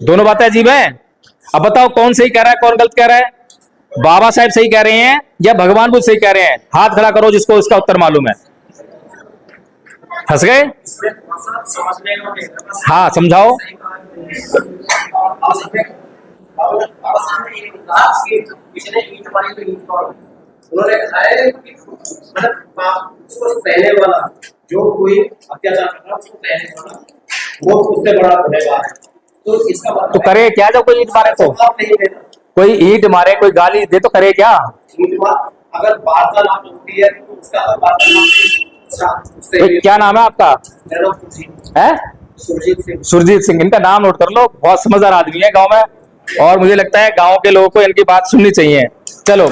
दोनों बातें अजीब है। अब बताओ कौन सही कह रहा है, कौन गलत कह रहा है? बाबा साहब सही कह रहे हैं या भगवान बुद्ध सही कह रहे हैं? हाथ खड़ा करो जिसको इसका उत्तर मालूम है। फंस गए? हाँ, समझाओ। उन्होंने कहा है कि मतलब उसको सहने वाला, जो कोई अत्याचार कर रहा है उसको सहने वाला, वो उससे बड़ा गुनहगार है। तो इसका मतलब तो करे क्या जब कोई ईंट मारे तो? कोई ईंट मारे, कोई गाली दे तो करे क्या? अगर वार्तालाप होती है तो उसका तो क्या नाम है आपका? है सुरजीत सिंह। इनका नाम नोट कर लो, बहुत समझदार आदमी है गांव में, और मुझे लगता है गांव के लोगों को इनकी बात सुननी चाहिए। चलो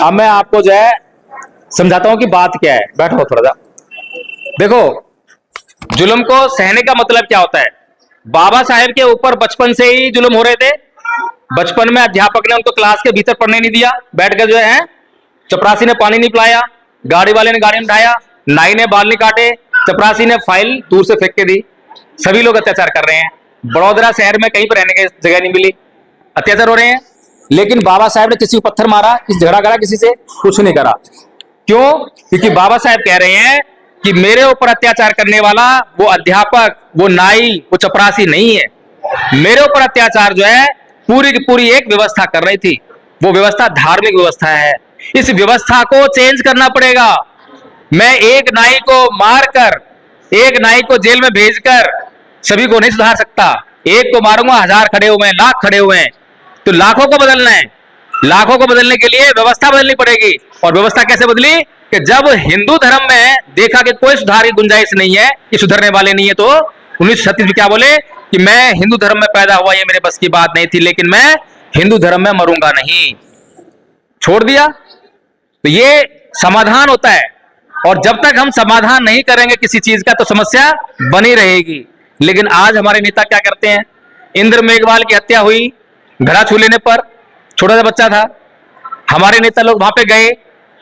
अब मैं आपको जो है समझाता हूं कि बात क्या है। बैठो थोड़ा सा। देखो, जुल्म को सहने का मतलब क्या होता है? बाबा साहेब के ऊपर बचपन से ही जुल्म हो रहे थे। बचपन में अध्यापक ने उनको क्लास के भीतर पढ़ने नहीं दिया, बैठ कर जो है चपरासी ने पानी नहीं पिलाया, गाड़ी वाले ने गाड़ी में उठाया, नाई ने बाल नहीं काटे, चपरासी ने फाइल दूर से फेंक के दी। सभी लोग अत्याचार कर रहे हैं। बड़ौदा शहर में कहीं पर रहने की जगह नहीं मिली, अत्याचार हो रहे हैं। लेकिन बाबा साहब ने किसी को पत्थर मारा, किसी झगड़ा करा, किसी से कुछ नहीं करा। क्यों? क्योंकि बाबा साहब कह रहे हैं कि मेरे ऊपर अत्याचार करने वाला वो अध्यापक, वो नाई, वो चपरासी नहीं है। मेरे ऊपर अत्याचार जो है पूरी की पूरी एक व्यवस्था कर रही थी। वो व्यवस्था धार्मिक व्यवस्था है। इस व्यवस्था को चेंज करना पड़ेगा। मैं एक नाई को मारकर, एक नाई को जेल में भेजकर सभी को नहीं सुधार सकता। एक को मारूंगा, 1000 खड़े हुए हैं, लाख खड़े हुए हैं, तो लाखों को बदलना है। लाखों को बदलने के लिए व्यवस्था बदलनी पड़ेगी। और व्यवस्था कैसे बदली? कि जब हिंदू धर्म में देखा कि कोई सुधार की गुंजाइश नहीं है, कि सुधरने वाले नहीं है, तो 1936 में क्या बोले कि मैं हिंदू धर्म में पैदा हुआ, ये मेरे बस की बात नहीं थी, लेकिन मैं हिंदू धर्म में मरूंगा नहीं, छोड़ दिया। तो ये समाधान होता है। और जब तक हम समाधान नहीं करेंगे किसी चीज का तो समस्या बनी रहेगी। लेकिन आज हमारे नेता क्या करते हैं? इंद्र मेघवाल की हत्या हुई घड़ा छू लेने पर, छोटा सा बच्चा था। हमारे नेता लोग वहां पे गए,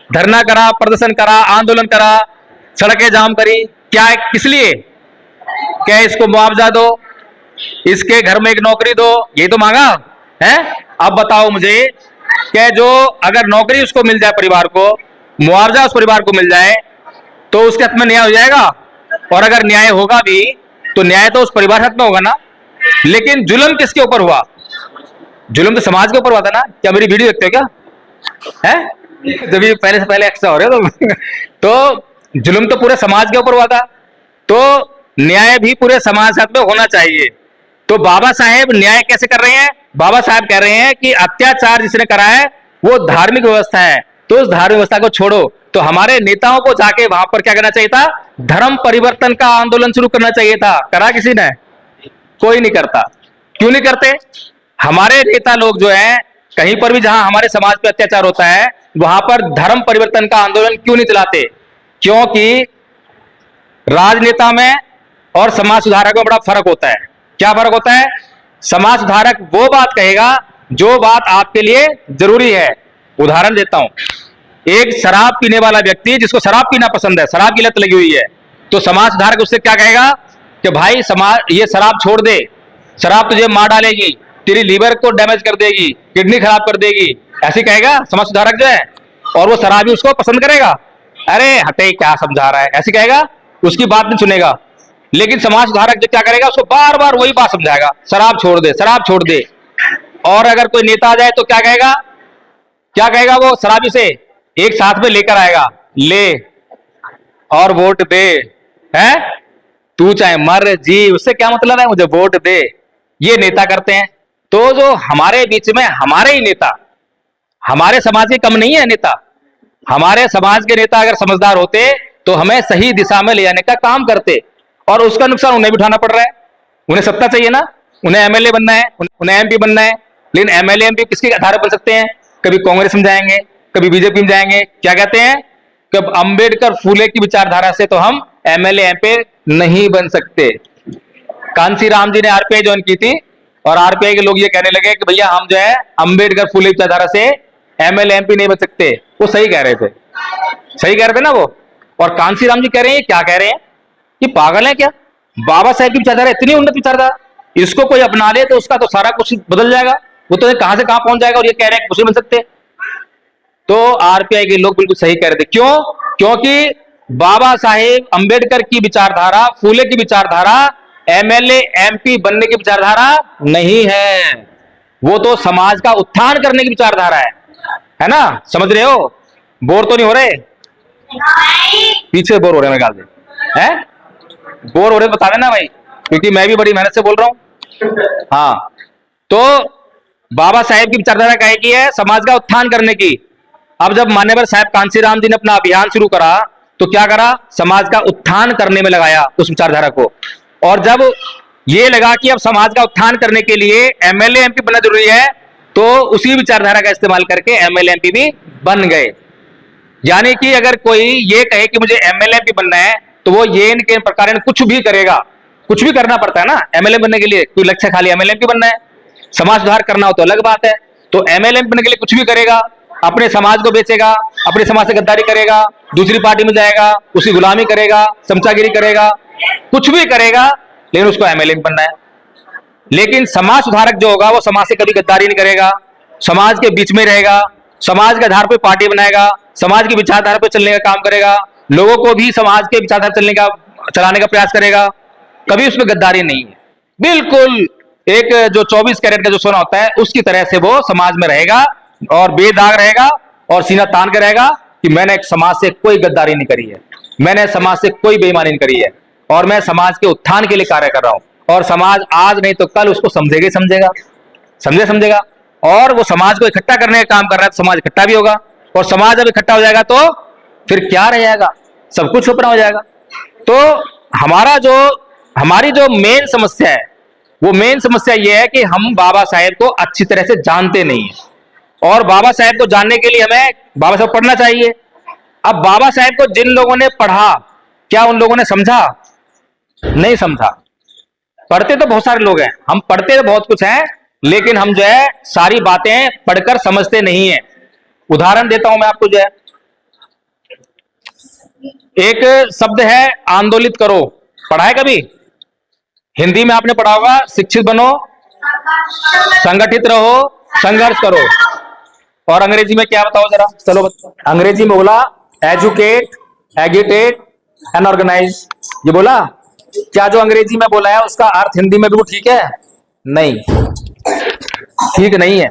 धरना करा, प्रदर्शन करा, आंदोलन करा, सड़कें जाम करी। क्या है? किस लिए? क्या इसको मुआवजा दो, इसके घर में एक नौकरी दो, यही तो मांगा है। अब बताओ मुझे, क्या जो अगर नौकरी उसको मिल जाए, परिवार को मुआवजा उस परिवार को मिल जाए, तो उसके हक में न्याय हो जाएगा? और अगर न्याय होगा भी तो न्याय तो उस परिवार हक में होगा ना। लेकिन जुल्म किसके ऊपर हुआ? जुल्म तो समाज के ऊपर हुआ था ना। क्या मेरी वीडियो देखते हो क्या? है जब ये पहले से पहले एक्स्ट्रा हो रहे हो तो जुल्म तो पूरे समाज के ऊपर हुआ था, तो न्याय भी पूरे समाज साथ में होना चाहिए। तो बाबा साहेब न्याय कैसे कर रहे हैं? बाबा साहेब कह रहे हैं कि अत्याचार जिसने करा है वो धार्मिक व्यवस्था है, तो उस धार्मिक व्यवस्था को छोड़ो। तो हमारे नेताओं को जाके वहां पर क्या करना चाहिए था? धर्म परिवर्तन का आंदोलन शुरू करना चाहिए था। करा किसी ने? कोई नहीं करता। क्यों नहीं करते? हमारे नेता लोग जो हैं, कहीं पर भी जहां हमारे समाज पे अत्याचार होता है वहां पर धर्म परिवर्तन का आंदोलन क्यों नहीं चलाते? क्योंकि राजनेता में और समाज सुधारक में बड़ा फर्क होता है। क्या फर्क होता है? समाज सुधारक वो बात कहेगा जो बात आपके लिए जरूरी है। उदाहरण देता हूं, एक शराब पीने वाला व्यक्ति जिसको शराब पीना पसंद है, शराब की लत लगी हुई है, तो समाज सुधारक उससे क्या कहेगा कि भाई समाज ये शराब छोड़ दे, शराब तुझे मार डालेगी, तेरी लीवर को डैमेज कर देगी, किडनी खराब कर देगी, ऐसे कहेगा समाज सुधारक जो है। और वो शराबी उसको पसंद करेगा, अरे हटे क्या समझा रहा है, ऐसे कहेगा, उसकी बात नहीं सुनेगा। लेकिन समाज सुधारक जो क्या करेगा, उसको बार बार वही बात समझाएगा, शराब छोड़ दे, शराब छोड़ दे। और अगर कोई नेता आ जाए तो क्या कहेगा, क्या कहेगा, वो शराबी से एक साथ में लेकर आएगा, ले और वोट दे, है तू चाहे मर जी, उससे क्या मतलब है, मुझे वोट दे। ये नेता करते हैं। तो जो हमारे बीच में हमारे ही नेता, हमारे समाज के कम नहीं है नेता, हमारे समाज के नेता अगर समझदार होते तो हमें सही दिशा में ले जाने का काम करते। और उसका नुकसान उन्हें भी उठाना पड़ रहा है। उन्हें सत्ता चाहिए ना, उन्हें एमएलए बनना है, उन्हें एमपी बनना है। लेकिन एमएलए एमपी किसके आधार पर बन सकते हैं, कभी कांग्रेस में जाएंगे, कभी बीजेपी में जाएंगे। क्या कहते हैं कि अंबेडकर फूले की विचारधारा से तो हम एमएलए एमपी नहीं बन सकते। कांसी राम जी ने आरपीआई ज्वाइन की थी और आरपीआई के लोग ये कहने लगे कि भैया हम जो है अंबेडकर फूले की विचारधारा से एमएलए एमपी नहीं बन सकते। वो सही कह रहे थे, सही कह रहे थे ना वो। और कांसी राम जी कह रहे हैं, क्या कह रहे हैं, ये पागल है क्या, बाबा साहेब की विचारधारा इतनी उन्नत विचारधारा, इसको कोई अपना ले तो उसका तो सारा कुछ बदल जाएगा, वो तो कहां से कहां पहुंच जाएगा। और ये कह रहे हैं कुछ नहीं बन सकते। तो आरपीआई के लोग बिल्कुल सही कह रहे थे। क्यों, क्योंकि बाबा साहेब अंबेडकर की विचारधारा, फूले की विचारधारा एमएलए एमपी बनने की विचारधारा नहीं है। वो तो समाज का उत्थान करने की विचारधारा है ना। समझ रहे हो, बोर तो नहीं हो रहे, पीछे बोर हो रहे हैं मेरे ख्याल से, हैं बोर हो रहे बता देना भाई, क्योंकि मैं भी बड़ी मेहनत से बोल रहा हूं। हाँ, तो बाबा साहेब की विचारधारा क्या की है, समाज का उत्थान करने की। अब जब मान्यवर साहब कांसीराम जी ने अपना अभियान शुरू करा तो क्या करा, समाज का उत्थान करने में लगाया उस विचारधारा को। और जब ये लगा कि अब समाज का उत्थान करने के लिए एमएलए एमपी बनना जरूरी है, तो उसी विचारधारा का इस्तेमाल करके एमएलए एमपी भी बन गए। यानी कि अगर कोई ये कहे कि मुझे एमएलए एमपी बनना है, तो वो ये इनके प्रकार कुछ भी करेगा, कुछ भी करना पड़ता है ना एमएलए बनने के लिए। कोई लक्ष्य खाली एमएलए एमपी बनना है, समाज सुधार करना हो तो अलग बात है। तो एमएलए एमपी बनने के लिए कुछ भी करेगा, अपने समाज को बेचेगा, अपने समाज से गद्दारी करेगा, दूसरी पार्टी में जाएगा, उसकी गुलामी करेगा, चमचागिरी करेगा, कुछ भी करेगा, लेकिन उसको एमएलए बनना है। लेकिन समाज सुधारक जो होगा वो समाज से कभी गद्दारी नहीं करेगा, समाज के बीच में रहेगा, समाज के आधार पर पार्टी बनाएगा, समाज की विचारधारा पर चलने का काम करेगा, लोगों को भी समाज के विचारधारा चलाने का प्रयास करेगा। कभी उसमें गद्दारी नहीं है, बिल्कुल एक जो 24 कैरेट का जो सोना होता है उसकी तरह से वो समाज में रहेगा और बेदाग रहेगा और सीना तान के रहेगा कि मैंने समाज से कोई गद्दारी नहीं करी है, मैंने समाज से कोई बेईमानी नहीं करी है, और मैं समाज के उत्थान के लिए कार्य कर रहा हूं। और समाज आज नहीं तो कल उसको समझेगा, समझेगा। और वो समाज को इकट्ठा करने का काम कर रहा है, तो समाज इकट्ठा भी होगा। और समाज जब इकट्ठा हो जाएगा तो फिर क्या रह जाएगा, सब कुछ छुपना हो जाएगा। तो हमारी जो मेन समस्या है, वो मेन समस्या ये है कि हम बाबा साहेब को अच्छी तरह से जानते नहीं है। और बाबा साहेब को जानने के लिए हमें बाबा साहेब पढ़ना चाहिए। अब बाबा साहेब को जिन लोगों ने पढ़ा, क्या उन लोगों ने समझा? नहीं समझा। पढ़ते तो बहुत सारे लोग हैं, हम पढ़ते तो बहुत कुछ हैं, लेकिन हम जो है सारी बातें पढ़कर समझते नहीं है। उदाहरण देता हूं मैं आपको, जो है एक शब्द है आंदोलित करो, पढ़ा है कभी? हिंदी में आपने पढ़ा होगा, शिक्षित बनो, संगठित रहो, संघर्ष करो। और अंग्रेजी में क्या बताओ जरा, चलो अंग्रेजी में बोला एजुकेट, एगिटेट एंड ऑर्गेनाइज, ये बोला। क्या जो अंग्रेजी में बोला है उसका अर्थ हिंदी में भी वो ठीक है? नहीं, ठीक नहीं है।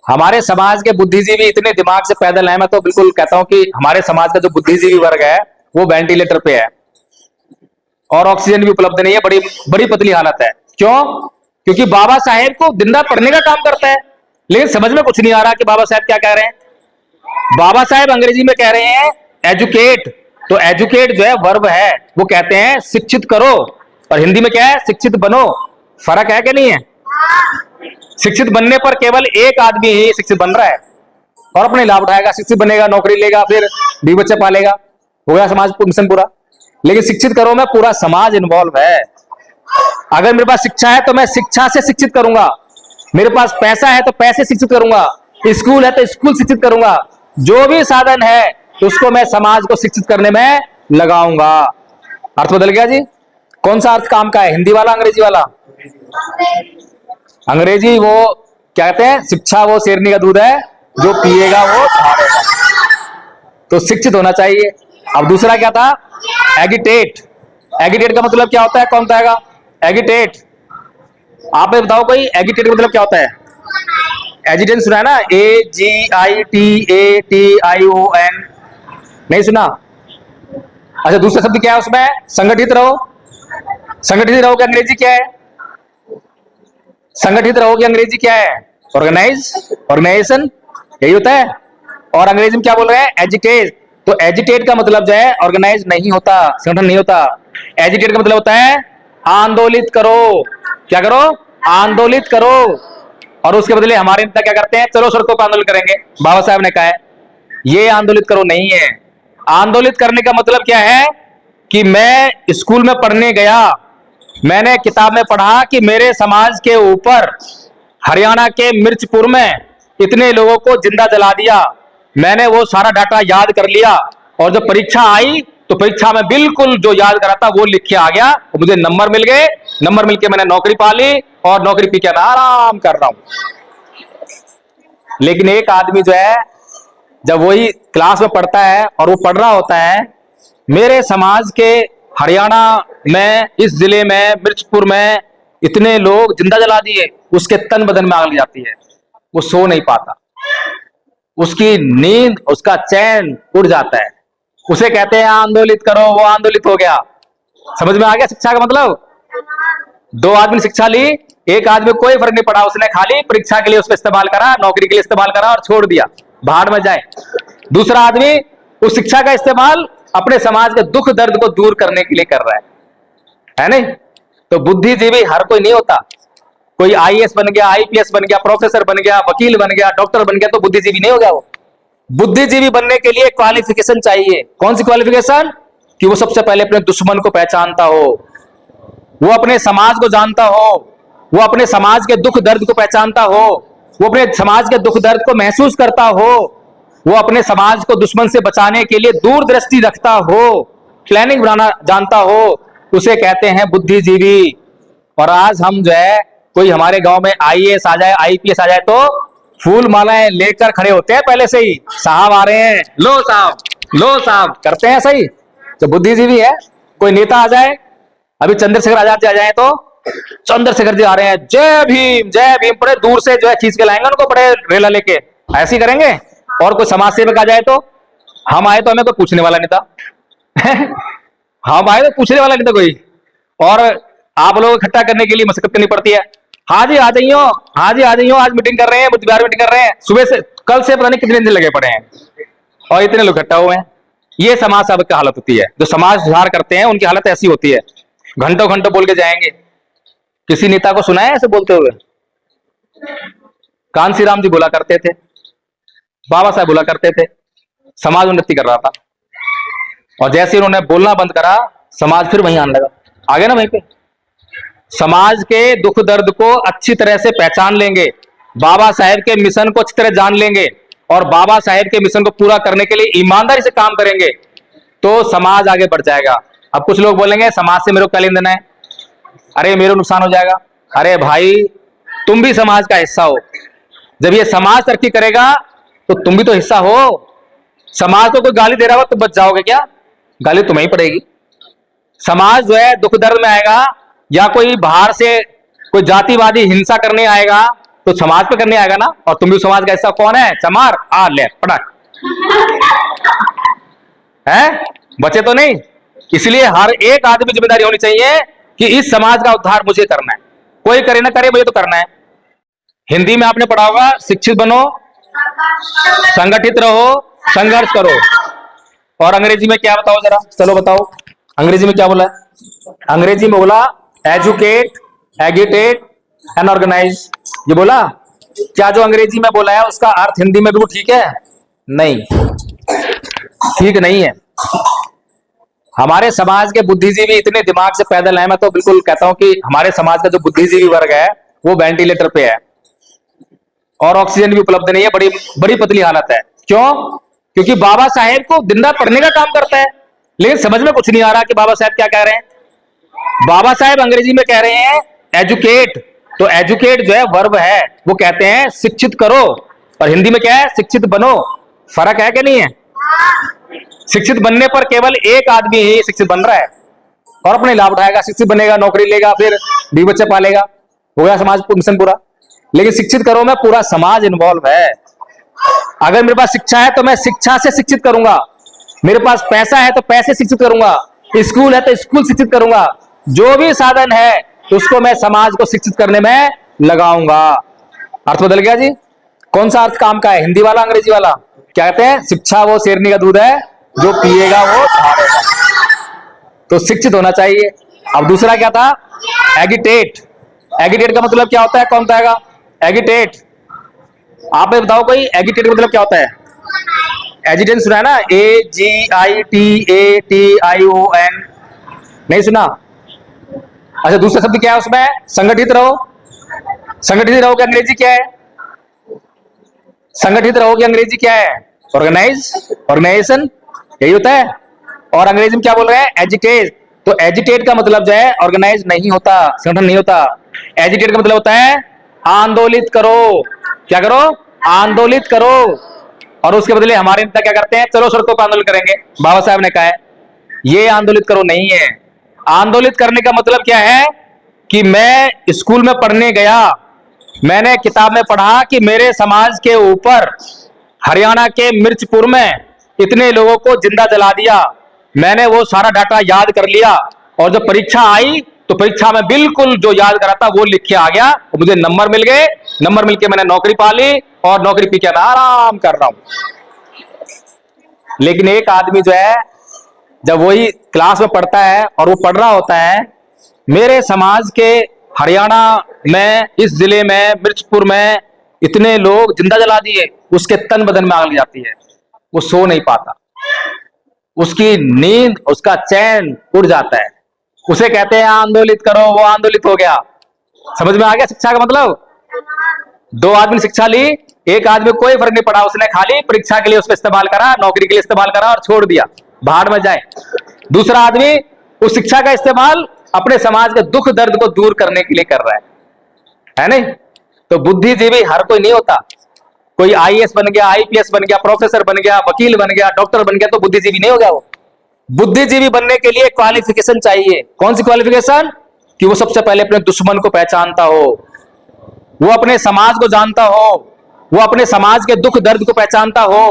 हमारे समाज के बुद्धिजीवी इतने दिमाग से पैदल हैं, मैं तो बिल्कुल कहता हूं कि हमारे समाज का जो बुद्धिजीवी वर्ग है वो वेंटिलेटर पे है और ऑक्सीजन भी उपलब्ध नहीं है, बड़ी बड़ी पतली हालत है। क्यों? क्योंकि बाबा साहेब को दिन रात पढ़ने का काम करता है, लेकिन समझ में कुछ नहीं आ रहा कि बाबा साहेब क्या कह रहे हैं। बाबा साहेब अंग्रेजी में कह रहे हैं एजुकेट, तो एजुकेट जो है वर्ब है, वो कहते हैं शिक्षित करो, और हिंदी में क्या है, शिक्षित बनो। फर्क है कि नहीं है? शिक्षित बनने पर केवल एक आदमी ही शिक्षित बन रहा है और अपने लाभ उठाएगा, शिक्षित बनेगा, नौकरी लेगा, फिर बीवी बच्चे पालेगा, हो गया समाज मिशन पूरा। लेकिन शिक्षित करो में पूरा समाज इन्वॉल्व है। अगर मेरे पास शिक्षा है तो मैं शिक्षा से शिक्षित करूंगा, मेरे पास पैसा है तो पैसे शिक्षित करूंगा, स्कूल है तो स्कूल शिक्षित करूंगा, जो भी साधन है उसको मैं समाज को शिक्षित करने में लगाऊंगा। अर्थ बदल गया जी? कौन सा अर्थ काम का है, हिंदी वाला अंग्रेजी वाला? अंग्रेजी वो क्या कहते हैं, शिक्षा वो शेरनी का दूध है, जो पिएगा वो धारेगा। तो शिक्षित होना चाहिए। अब दूसरा क्या था, एगिटेट। एगिटेट का मतलब क्या होता है, कौन बताएगा? एगिटेट, आप बताओ कोई, एगिटेट का मतलब क्या होता है? एजिटेंट सुना है ना, AGITATION, नहीं सुना? अच्छा, दूसरा शब्द क्या है उसमें? संगठित रहो। संगठित रहो की अंग्रेजी क्या है? संगठित रहो की अंग्रेजी क्या है? ऑर्गेनाइज, ऑर्गेनाइजेशन, यही होता है। और अंग्रेजी में क्या बोल रहे हैं? एजिटेट। तो एजिटेट का मतलब जो है ऑर्गेनाइज नहीं होता, संगठन नहीं होता। एजिटेट का मतलब होता है आंदोलित करो। क्या करो? आंदोलित करो। और उसके बदले हमारे नेता क्या करते हैं? चलो सड़कों पर आंदोलन करेंगे। बाबा साहब ने कहा है ये आंदोलित करो नहीं है। आंदोलित करने का मतलब क्या है कि मैं स्कूल में पढ़ने गया, मैंने किताब में पढ़ा कि मेरे समाज के ऊपर हरियाणा के मिर्चपुर में इतने लोगों को जिंदा जला दिया। मैंने वो सारा डाटा याद कर लिया और जब परीक्षा आई तो परीक्षा में बिल्कुल जो याद करा था वो लिख के आ गया, मुझे नंबर मिल गए। नंबर मिलके मैंने नौकरी पा ली और नौकरी पी के मैं आराम कर रहा हूं। लेकिन एक आदमी जो है जब वही क्लास में पढ़ता है और वो पढ़ रहा होता है मेरे समाज के हरियाणा में, इस जिले में, मिर्चपुर में इतने लोग जिंदा जला दिए, उसके तन बदन में आग लग जाती है। वो सो नहीं पाता, उसकी नींद, उसका चैन उड़ जाता है। उसे कहते हैं आंदोलित करो, वो आंदोलित हो गया। समझ में आ गया शिक्षा का मतलब? दो आदमी ने शिक्षा ली, एक आदमी को कोई फर्क नहीं पड़ा, उसने खाली परीक्षा के लिए उसको इस्तेमाल करा, नौकरी के लिए इस्तेमाल करा और छोड़ दिया, भाड़ में जाए। दूसरा आदमी उस शिक्षा का इस्तेमाल अपने समाज के दुख दर्द को दूर करने के लिए कर रहा है नहीं? तो बुद्धिजीवी हर कोई नहीं होता। कोई IAS बन गया, IPS बन गया, प्रोफेसर बन गया, वकील बन गया, डॉक्टर बन गया तो बुद्धिजीवी नहीं हो गया वो। बुद्धिजीवी बनने के लिए क्वालिफिकेशन चाहिए। कौन सी क्वालिफिकेशन? कि वो सबसे पहले अपने दुश्मन को पहचानता हो, वो अपने समाज को जानता हो, वो अपने समाज के दुख दर्द को पहचानता हो, वो अपने समाज के दुख दर्द को महसूस करता हो, वो अपने समाज को दुश्मन से बचाने के लिए दूरदृष्टि रखता हो, प्लानिंग बनाना जानता हो, उसे कहते हैं बुद्धिजीवी। और आज हम जो है, कोई हमारे गांव में IAS आ जाए, IPS आ जाए तो फूल मालाएं लेकर खड़े होते हैं पहले से ही, साहब आ रहे हैं, लो साहब, लो साहब, करते हैं सही। तो बुद्धिजीवी है। कोई नेता आ जाए, अभी चंद्रशेखर आजाद आ जाए तो चंद्रशेखर जी आ रहे हैं, जय भीम पड़े दूर से जो है खींच के लाएंगे उनको, बड़े रेला लेके ऐसे करेंगे। और कोई समाज सेवक आ जाए तो हम आए तो हमें कोई पूछने वाला नहीं था हम आए तो पूछने वाला नहीं था कोई। और आप लोग इकट्ठा करने के लिए मशक्कत करनी पड़ती है। हाँ जी आ जाइयो, हाँ जी आ जाइयो, आज मीटिंग कर रहे हैं, बुधवार मीटिंग कर रहे हैं, सुबह से कल से पता नहीं कितने दिन लगे पड़े हैं और इतने लोग इकट्ठा हुए हैं। ये समाज सेवक की हालत होती है। जो समाज सुधार करते हैं उनकी हालत ऐसी होती है, घंटों घंटों बोल के जाएंगे। किसी नेता को सुना है ऐसे बोलते हुए? कांसी राम जी बोला करते थे, बाबा साहब बोला करते थे, समाज उन्नति कर रहा था। और जैसे उन्होंने बोलना बंद करा, समाज फिर वहीं आने लगा। आगे ना वहीं पे समाज के दुख दर्द को अच्छी तरह से पहचान लेंगे, बाबा साहेब के मिशन को अच्छी तरह जान लेंगे और बाबा साहेब के मिशन को पूरा करने के लिए ईमानदारी से काम करेंगे तो समाज आगे बढ़ जाएगा। अब कुछ लोग बोलेंगे समाज से मेरे को क्या लेन देना है, अरे मेरे नुकसान हो जाएगा। अरे भाई तुम भी समाज का हिस्सा हो, जब ये समाज तरक्की करेगा तो तुम भी तो हिस्सा हो। समाज को कोई गाली दे रहा हो तो बच जाओगे क्या? गाली तुम्हें ही पड़ेगी। समाज जो है दुख दर्द में आएगा या कोई बाहर से कोई जातिवादी हिंसा करने आएगा तो समाज पे करने आएगा ना, और तुम भी समाज का हिस्सा। कौन है? चमार, आ ले पटक है, बचे तो नहीं। इसलिए हर एक आदमी जिम्मेदारी होनी चाहिए कि इस समाज का उद्धार मुझे करना है, कोई करे ना करे मुझे तो करना है। हिंदी में आपने पढ़ा होगा, शिक्षित बनो, संगठित रहो, संघर्ष करो। और अंग्रेजी में क्या बताओ जरा, चलो बताओ अंग्रेजी में क्या बोला है? अंग्रेजी में बोला एजुकेट, एगिटेट एंड ऑर्गेनाइज। ये बोला क्या? जो अंग्रेजी में बोला है उसका अर्थ हिंदी में भी ठीक है? नहीं, ठीक नहीं है। हमारे समाज के बुद्धिजीवी इतने दिमाग से पैदल हैं, मैं तो बिल्कुल कहता हूं कि हमारे समाज का जो बुद्धिजीवी वर्ग है वो वेंटिलेटर पे है और ऑक्सीजन भी उपलब्ध नहीं है, बड़ी बड़ी पतली हालत है। क्यों? क्योंकि बाबा साहेब को दिन रात पढ़ने का काम करता है, लेकिन समझ में कुछ नहीं आ रहा कि बाबा साहेब क्या कह रहे हैं। बाबा साहेब अंग्रेजी में कह रहे हैं एजुकेट, तो एजुकेट जो है वर्ब है, वो कहते हैं शिक्षित करो, और हिंदी में क्या है, शिक्षित बनो। फर्क है कि नहीं है? शिक्षित बनने पर केवल एक आदमी ही शिक्षित बन रहा है और अपने लाभ उठाएगा, शिक्षित बनेगा, नौकरी लेगा, फिर बीवी बच्चे पालेगा, हो गया समाज मिशन पूरा। लेकिन शिक्षित करो में पूरा समाज इन्वॉल्व है। अगर मेरे पास शिक्षा है तो मैं शिक्षा से शिक्षित करूंगा, मेरे पास पैसा है तो पैसे शिक्षित करूंगा, स्कूल है तो स्कूल शिक्षित करूंगा, जो भी साधन है उसको मैं समाज को शिक्षित करने में लगाऊंगा। अर्थ बदल गया जी? कौन सा अर्थ काम का है, हिंदी वाला अंग्रेजी वाला? क्या कहते हैं, शिक्षा वो शेरनी का दूध है, जो पिएगा वो धारेगा। तो शिक्षित होना चाहिए। अब दूसरा क्या था, एगिटेट। एगिटेट का मतलब क्या होता है, कौन बताएगा? एगिटेट आप बताओ कोई, एगिटेट का मतलब क्या होता है? एजिटेंट सुना है ना, AGITATION, नहीं सुना? अच्छा, दूसरा शब्द क्या है उसमें? संगठित रहो। संगठित रहो की अंग्रेजी क्या है? संगठित रहो की अंग्रेजी क्या है? ऑर्गेनाइज, ऑर्गेनाइजेशन, यही होता है। और अंग्रेजी में क्या बोल रहे हैं? एजिटेट। तो एजिटेट का मतलब जो है ऑर्गेनाइज नहीं होता, संगठन नहीं होता। एजिटेट का मतलब होता है आंदोलित करो। क्या करो? आंदोलित करो। और उसके बदले हमारे नेता क्या करते हैं? चलो सड़कों पर आंदोलन करेंगे, बाबा साहब ने कहा है। ये आंदोलित करो नहीं है। आंदोलित करने का मतलब क्या है कि मैं स्कूल में पढ़ने गया, मैंने किताब में पढ़ा कि मेरे समाज के ऊपर हरियाणा के मिर्चपुर में इतने लोगों को जिंदा जला दिया, मैंने वो सारा डाटा याद कर लिया, और जब परीक्षा आई तो परीक्षा में बिल्कुल जो याद करा था वो लिख के आ गया, और मुझे नंबर मिल गए। नंबर मिलके मैंने नौकरी पा ली, और नौकरी पी के मैं आराम कर रहा हूं। लेकिन एक आदमी जो है, जब वही क्लास में पढ़ता है और वो पढ़ रहा होता है, मेरे समाज के हरियाणा में, इस जिले में, मिर्चपुर में इतने लोग जिंदा जला दिए, उसके तन बदन में आग लग जाती है, वो सो नहीं पाता, उसकी नींद, उसका चैन उड़ जाता है। उसे कहते हैं आंदोलित करो, वो आंदोलित हो गया। समझ में आ गया शिक्षा का मतलब? दो आदमी ने शिक्षा ली, एक आदमी कोई फर्क नहीं पड़ा, उसने खाली परीक्षा के लिए उसको इस्तेमाल करा, नौकरी के लिए इस्तेमाल करा और छोड़ दिया, भाड़ में जाए। दूसरा आदमी उस शिक्षा का इस्तेमाल अपने समाज के दुख दर्द को दूर करने के लिए कर रहा है नहीं? तो बुद्धिजीवी हर कोई नहीं होता। कोई IAS बन गया, IPS बन गया, प्रोफेसर बन गया, वकील बन गया, डॉक्टर बन गया तो बुद्धिजीवी नहीं हो गया वो। बुद्धिजीवी बनने के लिए क्वालिफिकेशन चाहिए। कौन सी क्वालिफिकेशन? कि वो सबसे पहले अपने दुश्मन को पहचानता हो, वो अपने समाज को जानता हो, वो अपने समाज के दुख दर्द को पहचानता हो,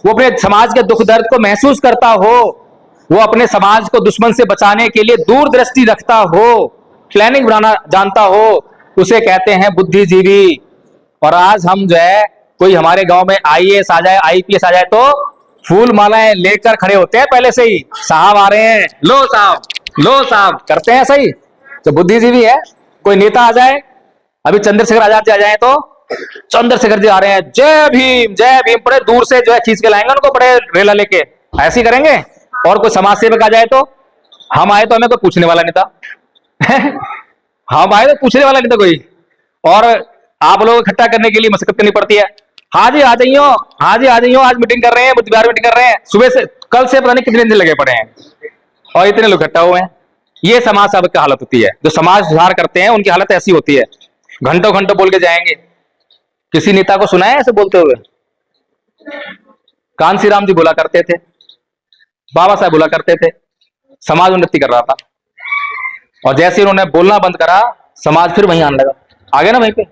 वो अपने समाज के दुख दर्द को महसूस करता हो, वो अपने समाज को दुश्मन से बचाने के लिए दूरदृष्टि रखता हो, प्लानिंग बनाना जानता हो, उसे कहते हैं बुद्धिजीवी। और आज हम जो है, कोई हमारे गांव में IAS आ जाए, IPS आ जाए तो फूल मालाएं लेकर खड़े होते हैं पहले से ही, साहब आ रहे हैं, लो साहब, लो साहब, करते हैं सही। तो बुद्धिजीवी है। कोई नेता आ जाए, अभी चंद्रशेखर आजाद जी आ जाए तो चंद्रशेखर जी आ रहे हैं, जय भीम पड़े दूर से जो है खींच के लाएंगे उनको, बड़े रेला लेके, ऐसे ही करेंगे। और कोई समाज सेवक आ जाए तो, हम आए तो हमें कोई पूछने वाला नहीं था हम आए तो पूछने वाला नहीं था कोई, और आप लोग इकट्ठा करने के लिए मशक्कत करनी पड़ती है। हाँ जी आ जाइयो, हाँ जी आ जाइयो, आज मीटिंग कर रहे हैं, बुधवार मीटिंग कर रहे हैं, सुबह से, कल से पता नहीं कितने दिन लगे पड़े हैं, और इतने लोग इकट्ठा हुए हैं। ये समाज सेवक की हालत होती है। जो समाज सुधार करते हैं उनकी हालत ऐसी होती है, घंटों घंटों बोल के जाएंगे। किसी नेता को सुना है ऐसे बोलते हुए? कांसी राम जी बोला करते थे, बाबा साहब बोला करते थे, समाज उन्नति कर रहा था, और जैसे उन्होंने बोलना बंद करा, समाज फिर वहीं आने लगा। आगे ना वहीं पे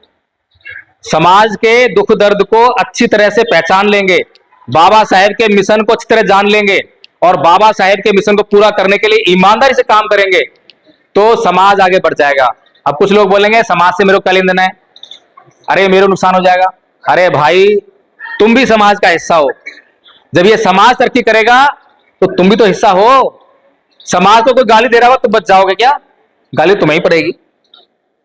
समाज के दुख दर्द को अच्छी तरह से पहचान लेंगे, बाबा साहेब के मिशन को अच्छी तरह जान लेंगे, और बाबा साहेब के मिशन को पूरा करने के लिए ईमानदारी से काम करेंगे, तो समाज आगे बढ़ जाएगा। अब कुछ लोग बोलेंगे समाज से मेरे को क्या लेना देना है, अरे मेरे नुकसान हो जाएगा। अरे भाई, तुम भी समाज का हिस्सा हो। जब ये समाज तरक्की करेगा तो तुम भी तो हिस्सा हो। समाज को कोई गाली दे रहा हो तो बच जाओगे क्या? गाली तुम्हें ही पड़ेगी।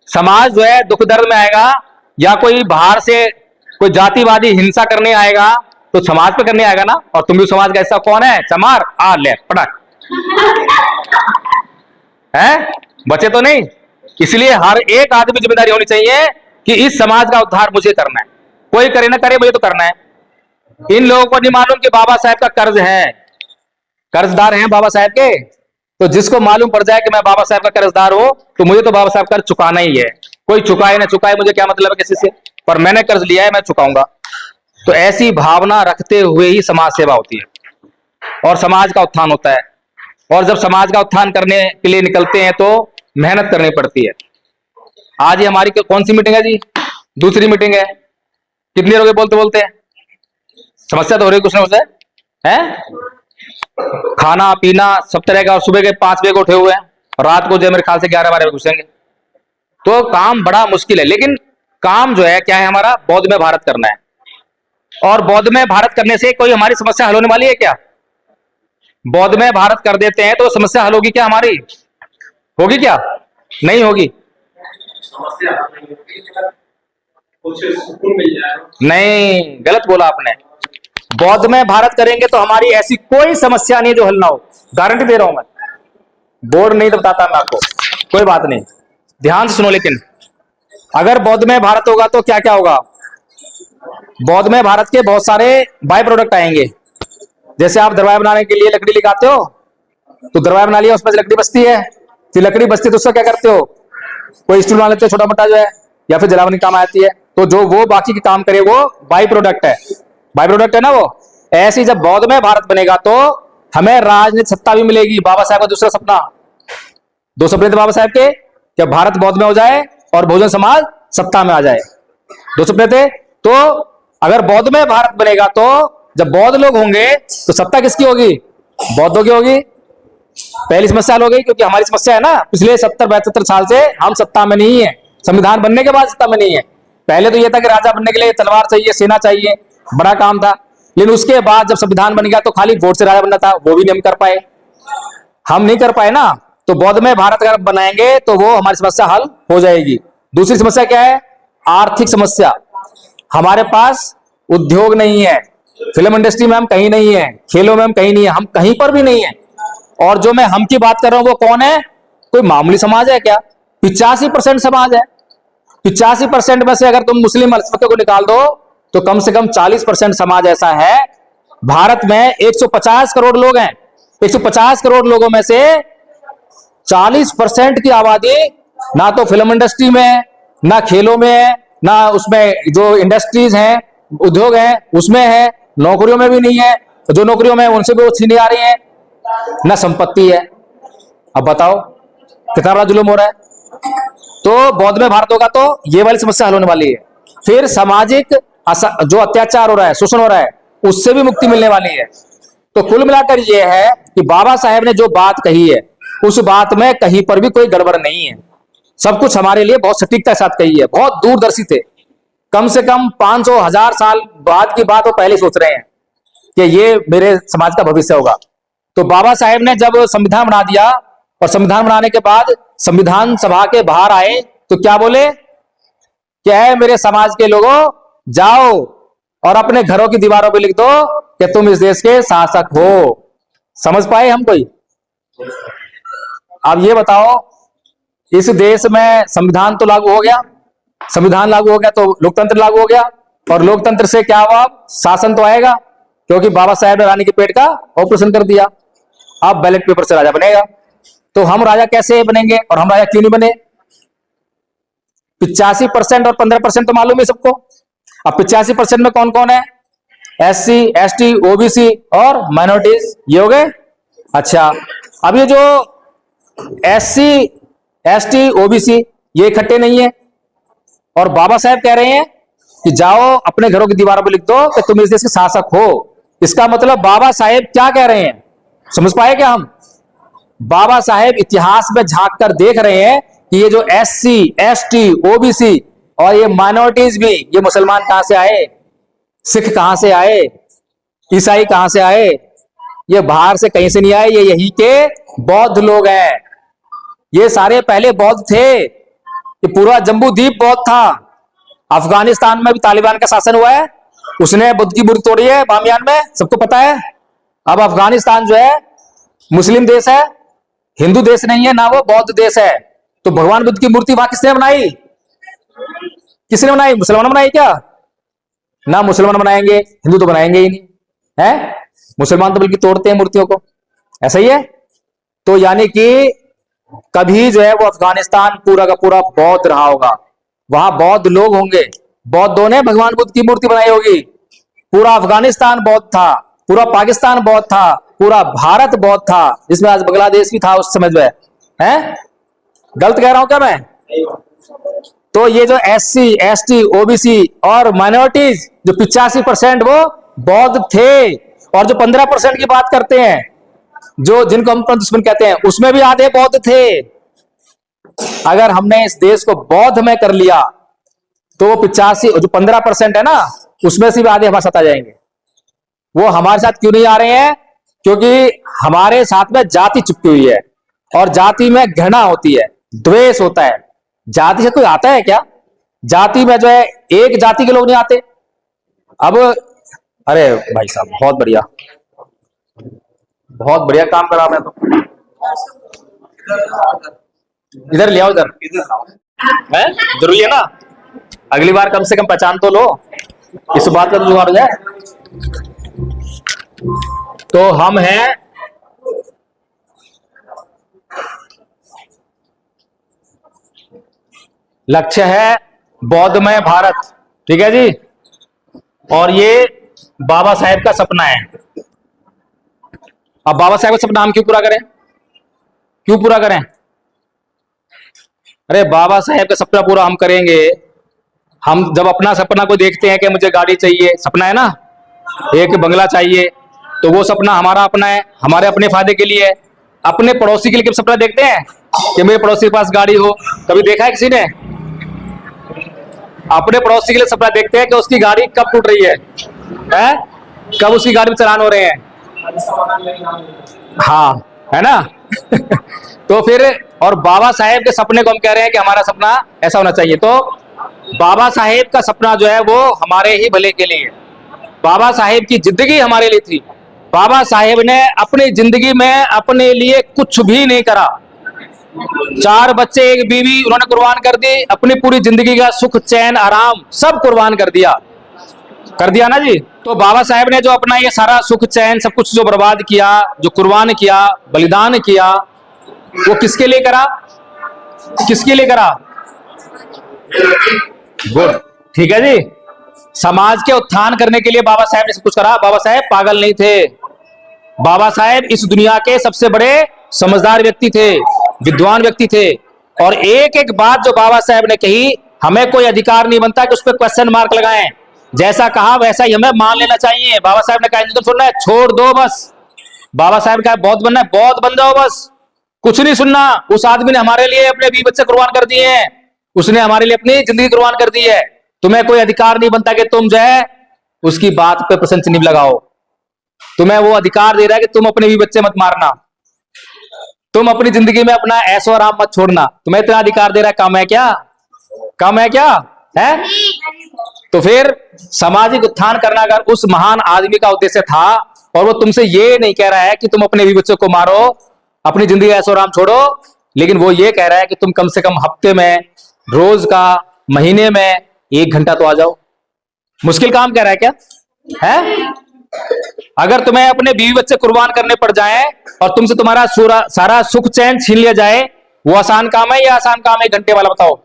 समाज जो है दुख दर्द में आएगा, या कोई बाहर से कोई जातिवादी हिंसा करने आएगा तो समाज पे करने आएगा ना, और तुम भी समाज का हिस्सा। कौन है? चमार, आ ले पटक है, बचे तो नहीं। इसलिए हर एक आदमी की जिम्मेदारी होनी चाहिए कि इस समाज का उद्धार मुझे करना है, कोई करे ना करे, मुझे तो करना है। इन लोगों को नहीं मालूम कि बाबा साहेब का कर्ज है, कर्जदार हैं बाबा साहेब के। तो जिसको मालूम पड़ जाए कि मैं बाबा साहेब का कर्जदार हूं, तो मुझे तो बाबा साहेब का कर्ज चुकाना ही है। कोई चुकाए ना चुकाए मुझे क्या मतलब है किसी से, पर मैंने कर्ज लिया है मैं चुकाऊंगा। तो ऐसी भावना रखते हुए ही समाज सेवा होती है और समाज का उत्थान होता है। और जब समाज का उत्थान करने के लिए निकलते हैं तो मेहनत करनी पड़ती है। आज ये हमारी कौन सी मीटिंग है जी? दूसरी मीटिंग है। कितनी देर हो गई बोलते बोलते? समस्या तो हो रही कुछ ना कुछ है? खाना पीना सब तरह का, और सुबह के 5 बजे को उठे हुए हैं, रात को जो है मेरे ख्याल से 11-12 बजे घुसेंगे। तो काम बड़ा मुश्किल है, लेकिन काम जो है क्या है हमारा? बौद्धमय भारत करना है। और बौद्धमय भारत करने से कोई हमारी समस्या हल होने वाली है क्या? बौद्धमय भारत कर देते हैं तो समस्या हल होगी क्या हमारी? होगी क्या? नहीं होगी। समस्या नहीं होगी, कुछ सुकून मिल जाएगा। नहीं, गलत बोला आपने। बौद्धमय भारत करेंगे तो हमारी ऐसी कोई समस्या नहीं जो हल ना हो, गारंटी दे रहा हूं मैं। बोर्ड नहीं तो बताता मैं आपको, कोई बात नहीं, ध्यान से सुनो। लेकिन अगर बौद्धमय भारत होगा तो क्या क्या होगा? बौद्धमय भारत के बहुत सारे बाय प्रोडक्ट आएंगे। जैसे आप दरवाजा बनाने के लिए लकड़ी लगाते हो, तो दरवाजा बना लिया, उसमें से लकड़ी बचती है, फिर लकड़ी बचती है तो उसका क्या करते हो? कोई स्टूल बना लेते हो छोटा मोटा जो है, या फिर जलावन काम आती है। तो जो वो बाकी के काम करे वो बाई प्रोडक्ट है, बाई प्रोडक्ट है ना वो। ऐसी जब बौद्धमय भारत बनेगा तो हमें राजनीतिक सत्ता भी मिलेगी। बाबा साहब का दूसरा सपना, 2 सपने थे बाबा साहब के, कि भारत बौद्धमय हो जाए और बहुजन समाज सत्ता में आ जाए। 2 सपने थे। तो अगर बौद्धमय भारत बनेगा तो जब बौद्ध लोग होंगे तो सत्ता किसकी होगी? बौद्धों की होगी। पहली समस्या हल हो गई, क्योंकि हमारी समस्या है ना पिछले 70-72 साल से हम सत्ता में नहीं है। संविधान बनने के बाद सत्ता में नहीं है। पहले तो यह था कि राजा बनने के लिए तलवार चाहिए, सेना चाहिए, बड़ा काम था। लेकिन उसके बाद जब संविधान बन गया तो खाली वोट से राजा बनना था, वो भी नहीं हम कर पाए, हम नहीं कर पाए ना। तो बौद्धमय भारत अगर बनाएंगे तो वो हमारी समस्या हल हो जाएगी। दूसरी समस्या क्या है? आर्थिक समस्या। हमारे पास उद्योग नहीं है, फिल्म इंडस्ट्री में हम कहीं नहीं है, खेलों में हम कहीं नहीं है, हम कहीं पर भी नहीं है। और जो मैं हम की बात कर रहा हूं वो कौन है? कोई मामूली समाज है क्या? 85% समाज है। 85% में से अगर तुम मुस्लिम अल्पसंख्यकों को निकाल दो तो कम से कम 40% समाज ऐसा है। भारत में 150 करोड़ लोग हैं। 150 करोड़ लोगों में से 40% की आबादी ना तो फिल्म इंडस्ट्री में है, ना खेलों में है, ना उसमें जो इंडस्ट्रीज हैं, उद्योग हैं उसमें है, नौकरियों में भी नहीं है। जो नौकरियों में उनसे भी वो छीनी आ रही है, ना संपत्ति है। अब बताओ कितना बड़ा जुल्म हो रहा है। तो बौद्धमय भारत होगा तो ये वाली समस्या हल होने वाली है। फिर सामाजिक जो अत्याचार हो रहा है, शोषण हो रहा है, उससे भी मुक्ति मिलने वाली है। तो कुल मिलाकर ये है कि बाबा साहेब ने जो बात कही है उस बात में कहीं पर भी कोई गड़बड़ नहीं है। सब कुछ हमारे लिए बहुत सटीकता के साथ कही है। बहुत दूरदर्शी थे, कम से कम 500-1000 साल बाद की बात वो पहले सोच रहे हैं कि ये मेरे समाज का भविष्य होगा। तो बाबा साहेब ने जब संविधान बना दिया और संविधान बनाने के बाद संविधान सभा के बाहर आए तो क्या बोले? क्या है मेरे समाज के लोगों, जाओ और अपने घरों की दीवारों पे लिख दो कि तुम इस देश के शासक हो। समझ पाए हम कोई? अब ये बताओ, इस देश में संविधान तो लागू हो गया, संविधान लागू हो गया तो लोकतंत्र लागू हो गया, और लोकतंत्र से क्या हुआ? शासन तो आएगा, क्योंकि बाबा साहेब ने रानी के पेट का ऑपरेशन कर दिया। अब बैलेट पेपर से राजा बनेगा। तो हम राजा कैसे बनेंगे और हम राजा क्यों नहीं बने? 85% और 15% तो मालूम है सबको। अब 85% में कौन कौन है? SC, ST, OBC और माइनॉरिटीज, ये हो गए। अच्छा, अब ये जो SC, ST, OBC ये इकट्ठे नहीं है, और बाबा साहेब कह रहे हैं कि जाओ अपने घरों की दीवारों पर लिख दो कि तुम इस देश के शासक हो। इसका मतलब बाबा साहेब क्या कह रहे हैं? समझ पाए क्या हम? बाबा साहेब इतिहास में झांक कर देख रहे हैं कि ये जो SC, ST, OBC और ये माइनॉरिटीज भी, ये मुसलमान कहां से आए, सिख कहां से आए, ईसाई कहां से आए? ये बाहर से कहीं से नहीं आए, ये यही के बौद्ध लोग हैं। ये सारे पहले बौद्ध थे, ये पूरा जम्बू द्वीप बौद्ध था। अफगानिस्तान में भी तालिबान का शासन हुआ है, उसने बुद्ध की मूर्ति तोड़ी है बामियान में, सबको पता है। अब अफगानिस्तान जो है मुस्लिम देश है, हिंदू देश नहीं है, ना वो बौद्ध देश है। तो भगवान बुद्ध की मूर्ति वहां किसने बनाई? किसने बनाई? मुसलमान बनाई क्या? ना मुसलमान बनाएंगे, हिंदू तो बनाएंगे ही नहीं है। मुसलमान तो बल्कि तोड़ते हैं मूर्तियों को, ऐसा ही है। तो यानी कि कभी जो है वो अफगानिस्तान पूरा का पूरा बौद्ध रहा होगा। वहां बौद्ध लोग होंगे, बौद्धों ने भगवान बुद्ध की मूर्ति बनाई होगी। पूरा अफगानिस्तान बौद्ध था, पूरा पाकिस्तान बौद्ध था, पूरा भारत बौद्ध था, जिसमें आज बांग्लादेश भी था उस समय में। है गलत कह रहा हूं क्या मैं? तो ये जो SC ST OBC और माइनॉरिटीज जो 85% वो बौद्ध थे, और जो 15% की बात करते हैं, जो जिनको हम दुश्मन कहते हैं, उसमें भी आधे बौद्ध थे। अगर हमने इस देश को बौद्ध में कर लिया तो वो 85 जो 15% है ना, उसमें से भी आधे हमारे साथ आ जाएंगे। वो हमारे साथ क्यों नहीं आ रहे हैं? क्योंकि हमारे साथ में जाति चिपकी हुई है, और जाति में घृणा होती है, द्वेष होता है। जाति से कोई आता है क्या? जाति में जो है एक जाति के लोग नहीं आते। अब अरे भाई साहब, बहुत बढ़िया, बहुत बढ़िया काम करा मैं तो। इधर ले आओ, इधर है जरूरी है ना, अगली बार कम से कम पहचान तो लो, इस बात का तो जुगाड़ हो जाए। तो हम हैं लक्ष्य है बौद्धमय भारत, ठीक है जी। और ये बाबा साहेब का सपना है। अब बाबा साहेब का सपना हम क्यों पूरा करें? क्यों पूरा करें? अरे बाबा साहेब का सपना पूरा हम करेंगे, हम जब अपना सपना को देखते हैं कि मुझे गाड़ी चाहिए, सपना है ना, एक बंगला चाहिए, तो वो सपना हमारा अपना है, हमारे अपने फायदे के लिए है। अपने पड़ोसी के लिए सपना देखते हैं कि मेरे पड़ोसी के पास गाड़ी हो? कभी देखा है किसी ने? अपने पड़ोसी के लिए सपना देखते हैं कि उसकी गाड़ी कब टूट रही है, कब उसकी गाड़ी में चालान हो रहे हैं। हाँ, है ना? तो फिर, और बाबा साहेब के सपने को हम कह रहे हैं कि हमारा सपना ऐसा होना चाहिए। तो बाबा साहेब का सपना जो है वो हमारे ही भले के लिए। बाबा साहेब की जिंदगी हमारे लिए थी। बाबा साहेब ने अपनी जिंदगी में अपने लिए कुछ भी नहीं करा। 4 बच्चे, 1 बीवी उन्होंने कुर्बान कर दी, अपनी पूरी जिंदगी का सुख चैन आराम सब कुर्बान कर दिया ना जी। तो बाबा साहेब ने जो अपना ये सारा सुख चैन सब कुछ जो बर्बाद किया, जो कुर्बान किया, बलिदान किया, वो किसके लिए करा? किसके लिए करा? गुड, ठीक है जी। समाज के उत्थान करने के लिए बाबा साहेब ने सब कुछ करा। बाबा साहेब पागल नहीं थे। बाबा साहेब इस दुनिया के सबसे बड़े समझदार व्यक्ति थे, विद्वान व्यक्ति थे। और एक एक बात जो बाबा साहेब ने कही, हमें कोई अधिकार नहीं बनता कि उस पर क्वेश्चन मार्क लगाएं। जैसा कहा वैसा ही हमें मान लेना चाहिए। बाबा साहेब ने कहा हिंदू सुनना है, छोड़ दो बस। बाबा साहेब ने कहा बौद्ध बनना है, बौद्ध बन जाओ बस, कुछ नहीं सुनना। उस आदमी ने हमारे लिए अपने 20 बच्चे कुर्बान कर दिए हैं, उसने हमारे लिए अपनी जिंदगी कुर्बान कर दी है। तुम्हें कोई अधिकार नहीं बनता कि तुम जो है उसकी बात पे प्रशंसा नहीं लगाओ। तुम्हें वो अधिकार दे रहा है कि तुम अपने 20 बच्चे मत मारना, तुम अपनी जिंदगी में अपना ऐशो आराम मत छोड़ना। तुम्हें इतना अधिकार दे रहा है, कम है क्या? कम है क्या? है? तो फिर सामाजिक उत्थान करना अगर उस महान आदमी का उद्देश्य था, और वो तुमसे ये नहीं कह रहा है कि तुम अपने 20 बच्चों को मारो, अपनी जिंदगी ऐशो आराम छोड़ो, लेकिन वो ये कह रहा है कि तुम कम से कम हफ्ते में, रोज का, महीने में 1 घंटा तो आ जाओ। मुश्किल काम कह रहा है क्या? है? अगर तुम्हें अपने 20 बच्चे कुर्बान करने पड़ जाएं और तुमसे तुम्हारा सारा सुख चैन छीन लिया जाए, वो आसान काम है या आसान काम है 1 घंटे वाला? बताओ।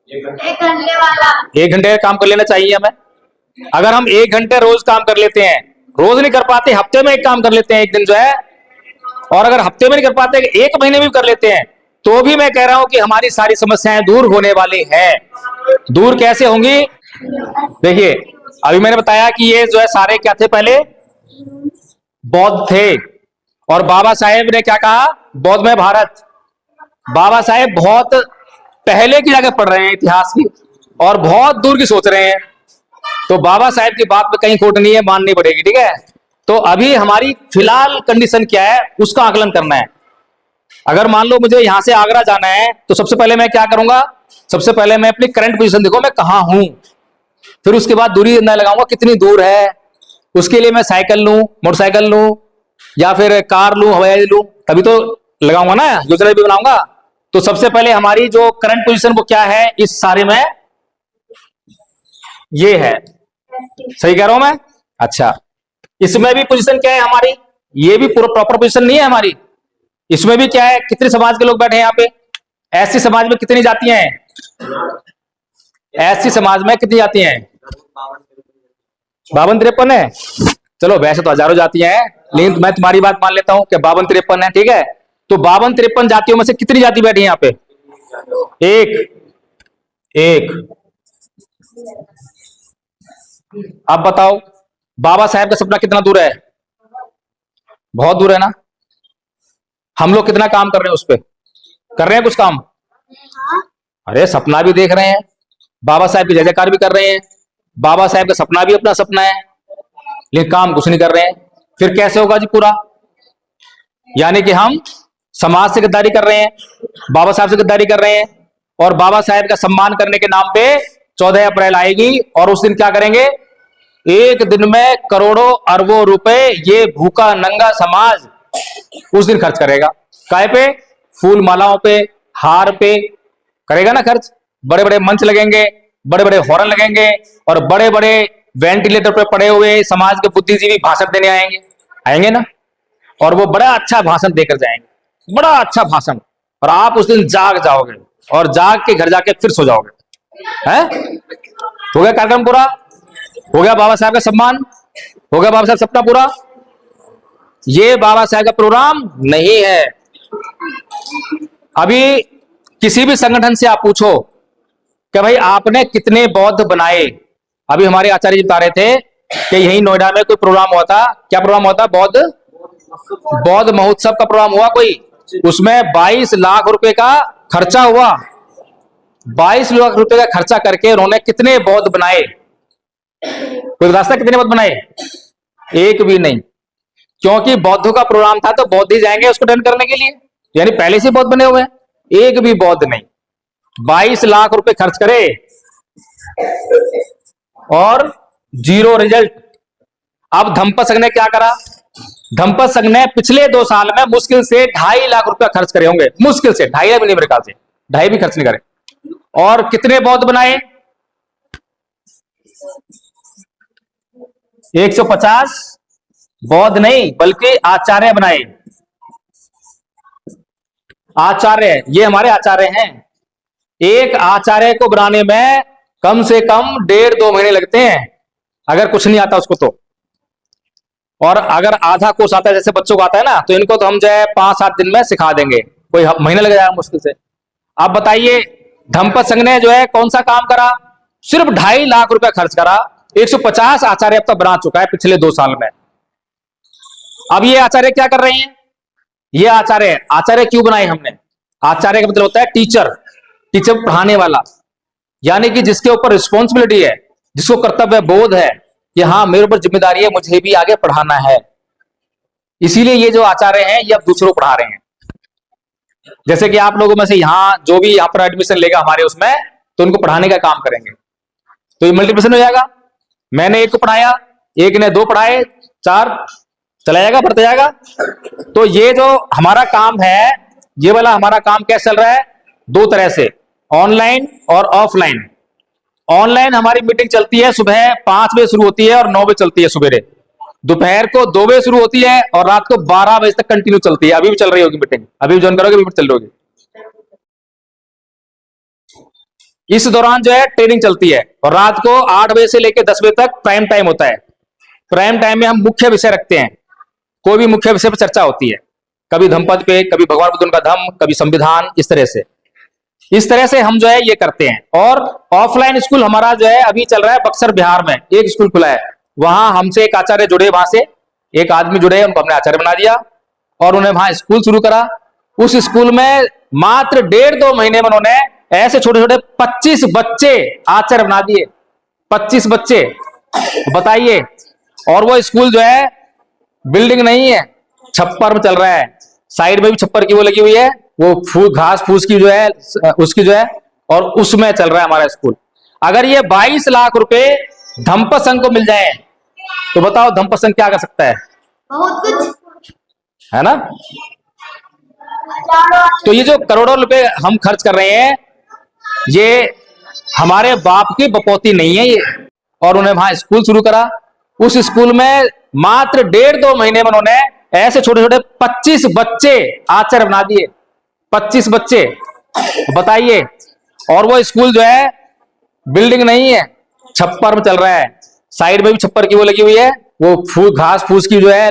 1 घंटे वाला। 1 घंटे का काम कर लेना चाहिए हमें। अगर हम 1 घंटे रोज काम कर लेते हैं, रोज नहीं कर पाते, हफ्ते में एक काम कर लेते हैं, एक दिन जो है, और अगर हफ्ते में नहीं कर पाते, 1 महीने में भी कर लेते हैं, तो भी मैं कह रहा हूं कि हमारी सारी समस्याएं दूर होने वाली है। दूर कैसे होंगी? देखिए, अभी मैंने बताया कि ये जो है सारे क्या थे? पहले बौद्ध थे। और बाबा साहेब ने क्या कहा? बौद्ध में भारत। बाबा साहेब बहुत पहले की जगह पढ़ रहे हैं इतिहास की, और बहुत दूर की सोच रहे हैं। तो बाबा साहेब की बात में कहीं खोट नहीं है, माननी पड़ेगी, ठीक है। तो अभी हमारी फिलहाल कंडीशन क्या है उसका आकलन करना है। अगर मान लो मुझे यहां से आगरा जाना है, तो सबसे पहले मैं क्या करूंगा? सबसे पहले मैं अपनी करंट पोजीशन देखो, मैं कहां हूं। फिर उसके बाद दूरी अंदाजा लगाऊंगा कितनी दूर है। उसके लिए मैं साइकिल लूं, मोटरसाइकिल लूं, या फिर कार लूं, हवाई जहाज लूं, तभी तो लगाऊंगा ना, योजना भी बनाऊंगा। तो सबसे पहले हमारी जो करंट पोजीशन वो क्या है इस सारे में? ये है। सही कह रहा हूं मैं? अच्छा, इसमें भी पोजीशन क्या है हमारी? ये भी पूरा प्रॉपर पोजीशन नहीं है हमारी। इसमें भी क्या है? कितने समाज के लोग बैठे हैं यहाँ पे? ऐसी समाज में कितनी जातियां हैं? एससी समाज में कितनी जातियां हैं? 52-53 है। चलो वैसे तो हजारों जातियां हैं, लेकिन मैं तुम्हारी बात मान लेता हूं कि 52-53 है, ठीक है। तो 52-53 जातियों में से कितनी जाति बैठी है यहाँ पे? एक। अब बताओ बाबा साहेब का सपना कितना दूर है? बहुत दूर है ना। हम लोग कितना काम कर रहे हैं उस पर? कर रहे हैं कुछ काम? अरे सपना भी देख रहे हैं, बाबा साहेब की जय जयकार भी कर रहे हैं, बाबा साहेब का सपना भी अपना सपना है, लेकिन काम कुछ नहीं कर रहे हैं। फिर कैसे होगा जी पूरा? यानी कि हम समाज से गद्दारी कर रहे हैं, बाबा साहब से गद्दारी कर रहे हैं, और बाबा साहेब का सम्मान करने के नाम पे 14 अप्रैल आएगी और उस दिन क्या करेंगे? एक दिन में करोड़ों अरबों रुपए ये भूखा नंगा समाज उस दिन खर्च करेगा। काय पे? फूल मालाओं पे, हार पे करेगा ना खर्च। बड़े बड़े मंच लगेंगे, बड़े बड़े हॉर्न लगेंगे, और बड़े बड़े वेंटिलेटर पे पड़े हुए समाज के बुद्धिजीवी भाषण देने आएंगे ना, और वो बड़ा अच्छा भाषण देकर जाएंगे, बड़ा अच्छा भाषण। और आप उस दिन जाग जाओगे और जाग के घर जाके फिर सो जाओगे। है? हो गया कार्यक्रम पूरा? हो गया बाबा साहब का सम्मान? हो गया बाबा साहब सपना पूरा? ये बाबा साहब का प्रोग्राम नहीं है। अभी किसी भी संगठन से आप पूछो कि भाई आपने कितने बौद्ध बनाए। अभी हमारे आचार्य जी बता रहे थे कि यही नोएडा में कोई प्रोग्राम हुआ था। क्या प्रोग्राम हुआ था? बौद्ध महोत्सव का प्रोग्राम हुआ कोई। उसमें 22 लाख रुपए का खर्चा हुआ। 22 लाख रुपए का खर्चा करके उन्होंने कितने बौद्ध बनाए? कोई रास्ता कितने बौद्ध बनाए? एक भी नहीं। क्योंकि बौद्धों का प्रोग्राम था तो बौद्ध ही जाएंगे उसको अटेंड करने के लिए, यानी पहले से बौद्ध बने हुए हैं। एक भी बौद्ध नहीं। 22 लाख रुपए खर्च करे और जीरो रिजल्ट। अब धम्पा संघ ने क्या करा? धम्पा संघ ने पिछले 2 साल में मुश्किल से 2.5 लाख रुपया खर्च करे होंगे। मुश्किल से 2.5 लाख भी नहीं, मेरे ख्याल से 2.5 भी खर्च नहीं करे। और कितने बौद्ध बनाए? 150 बौद्ध नहीं बल्कि आचार्य बनाए। आचार्य, ये हमारे आचार्य हैं। एक आचार्य को बनाने में कम से कम 1.5-2 महीने लगते हैं, अगर कुछ नहीं आता उसको तो। और अगर आधा कोर्स आता है जैसे बच्चों को आता है ना, तो इनको तो हम जो है 5-7 दिन में सिखा देंगे, कोई महीना लग जाएगा मुश्किल से। आप बताइए धम्पा संघ ने जो है कौन सा काम करा? सिर्फ 2.5 लाख रुपया खर्च करा। 150 आचार्य अब तक बना चुका है पिछले 2 साल में। अब ये आचार्य क्या कर रहे हैं? ये आचार्य क्यों बनाए हमने? आचार्य का मतलब होता है टीचर पढ़ाने वाला, यानी कि जिसके ऊपर रिस्पॉन्सिबिलिटी है, जिसको कर्तव्य बोध है कि हाँ मेरे ऊपर जिम्मेदारी है, मुझे भी आगे पढ़ाना है। इसीलिए ये जो आचार्य हैं ये अब दूसरों को पढ़ा रहे हैं। जैसे कि आप लोगों में से यहाँ जो भी यहाँ पर एडमिशन लेगा हमारे उसमें, तो उनको पढ़ाने का काम करेंगे, तो ये मल्टीप्लिकेशन हो जाएगा। मैंने 1 को पढ़ाया, एक ने 2 पढ़ाए, 4 चला जाएगा, बढ़ता जाएगा। तो ये जो हमारा काम है, ये वाला हमारा काम कैसे चल रहा है? 2 तरह से, ऑनलाइन और ऑफलाइन। ऑनलाइन हमारी मीटिंग चलती है, सुबह 5 बजे शुरू होती है और 9 बजे चलती है सवेरे। दोपहर को 2 बजे शुरू होती है और रात को 12 बजे तक कंटिन्यू चलती है। अभी भी चल रही होगी मीटिंग, अभी भी ज्वाइन करोगे, अभी भी चल रही होगी। इस दौरान जो है ट्रेनिंग चलती है, और रात को 8 बजे से लेकर 10 बजे तक प्राइम टाइम होता है। प्राइम टाइम में हम मुख्य विषय रखते हैं, कोई भी मुख्य विषय पर चर्चा होती है, कभी धम्पद पे, कभी भगवान बुद्ध का धम्म, कभी संविधान, इस तरह से हम जो है ये करते हैं। और ऑफलाइन स्कूल हमारा जो है अभी चल रहा है बक्सर बिहार में, एक स्कूल खुला है, वहां हमसे एक आचार्य जुड़े, वहां से एक आदमी जुड़े, उनको हमने आचार्य बना दिया और उन्हें वहां स्कूल शुरू करा। उस स्कूल में मात्र 1.5-2 महीने में उन्होंने ऐसे छोटे छोटे 25 बच्चे आचार्य बना दिए। 25 बच्चे, बताइए। और वो स्कूल जो है बिल्डिंग नहीं है, छप्पर में चल रहा है। साइड में भी छप्पर की वो लगी हुई है, वो घास फूस की जो है उसकी जो है, और उसमें चल रहा है हमारा स्कूल। अगर ये 22 लाख रुपए धम्पा संघ को मिल जाए तो बताओ धम्पा संघ क्या कर सकता है? बहुत कुछ है ना। तो ये जो करोड़ों रुपए हम खर्च कर रहे हैं, ये हमारे बाप की बपौती नहीं है ये। और उन्हें वहां स्कूल शुरू करा। उस स्कूल में मात्र 1.5-2 महीने में उन्होंने ऐसे छोटे छोटे 25 बच्चे आचार्य बना दिए। 25 बच्चे, बताइए। और वो स्कूल जो है बिल्डिंग नहीं है, छप्पर में चल रहा है, साइड में भी छप्पर की वो लगी हुई है, वो घास फूस की जो है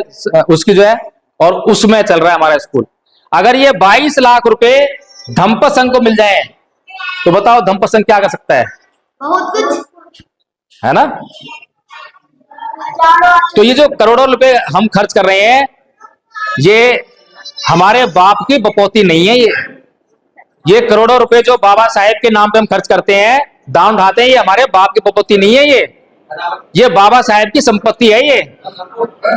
उसकी जो है, और उसमें चल रहा है हमारा स्कूल। अगर ये 22 लाख रुपए धम्प संघ को मिल जाए तो बताओ धम्प संघ क्या कर सकता है? बहुत कुछ। है ना? तो ये जो करोड़ों रुपए हम खर्च कर रहे हैं, ये हमारे बाप की बपौती नहीं है। ये करोड़ों रुपए जो बाबा साहेब के नाम पे हम खर्च करते हैं, दान उठाते हैं, ये हमारे बाप की बपौती नहीं है। ये बाबा साहेब की संपत्ति है ये,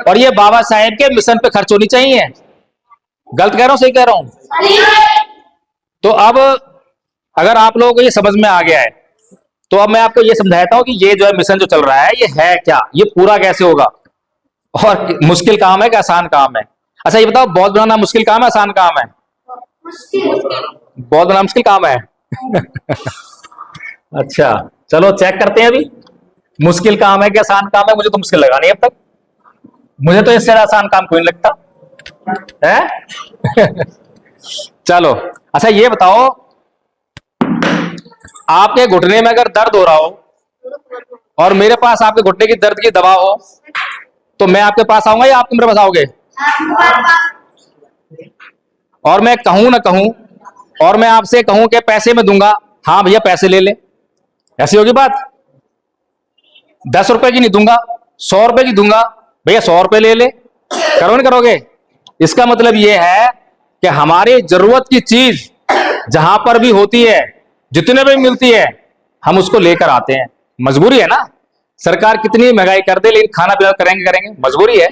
और ये बाबा साहेब के मिशन पे खर्च होनी चाहिए। गलत कह रहा हूं, सही कह रहा हूं? तो अब अगर आप लोगों को ये समझ में आ गया है, तो अब मैं आपको ये समझाता हूं कि ये जो है मिशन जो चल रहा है ये है क्या, ये पूरा कैसे होगा, और मुश्किल काम है कि आसान काम है? अच्छा ये बताओ, बॉल बनाना मुश्किल काम है, आसान काम है? बॉल बनाना मुश्किल काम है। अच्छा चलो चेक करते हैं अभी, मुश्किल काम है कि आसान काम है। मुझे तो मुश्किल लगा नहीं अब तक, मुझे तो इससे आसान काम कोई नहीं लगता है। चलो अच्छा ये बताओ, आपके घुटने में अगर दर्द हो रहा हो और मेरे पास आपके घुटने की दर्द की दवा हो, तो मैं आपके पास आऊंगा या आप मेरे पास आओगे? और मैं कहूं ना कहूं, और मैं आपसे कहूं कि पैसे में दूंगा, हाँ भैया पैसे ले ले, ऐसी होगी बात? 10 रुपए की नहीं दूंगा, 100 रुपए की दूंगा, भैया 100 रुपए ले ले, करो नहीं करोगे? इसका मतलब यह है कि हमारी जरूरत की चीज जहां पर भी होती है, जितने भी मिलती है, हम उसको लेकर आते हैं। मजबूरी है ना, सरकार कितनी महंगाई कर दे लेकिन खाना पीना करेंगे करेंगे, मजबूरी है।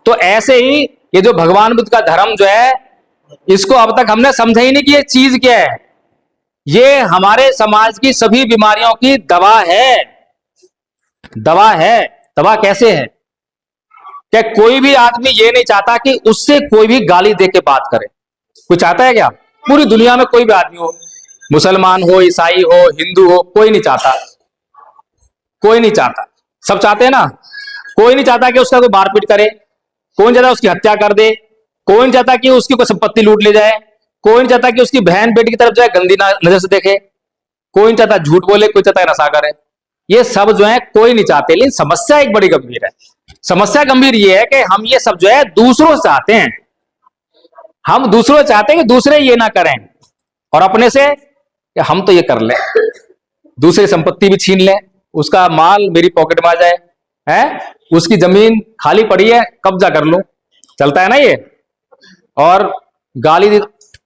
तो ऐसे ही ये जो भगवान बुद्ध का धर्म जो है, इसको अब तक हमने समझा ही नहीं कि ये चीज क्या है। ये हमारे समाज की सभी बीमारियों की दवा है। दवा है। दवा कैसे है? क्या कोई भी आदमी ये नहीं चाहता कि उससे कोई भी गाली दे के बात करे? कोई चाहता है क्या? पूरी दुनिया में कोई भी आदमी हो, मुसलमान हो, ईसाई हो, हिंदू हो, कोई नहीं चाहता। कोई नहीं चाहता। सब चाहते हैं ना? कोई नहीं चाहता कि उसका कोई मारपीट करे, कोई नहीं चाहता उसकी हत्या कर दे, कोई नहीं चाहता कि उसकी कोई संपत्ति लूट ले जाए, कोई नहीं चाहता कि उसकी बहन बेटी की तरफ जो है गंदी नजर से देखे, कोई नहीं चाहता झूठ बोले, कोई चाहता है नशा करे। ये सब जो है कोई नहीं चाहते, लेकिन समस्या एक बड़ी गंभीर है। समस्या गंभीर ये है कि हम ये सब जो है दूसरों से चाहते हैं। हम दूसरों चाहते हैं कि दूसरे ये ना करें, और अपने से कि हम तो ये कर लें, दूसरी संपत्ति भी छीन लें, उसका माल मेरी पॉकेट में आ जाए, है उसकी जमीन खाली पड़ी है कब्जा कर लूं। चलता है ना ये? और गाली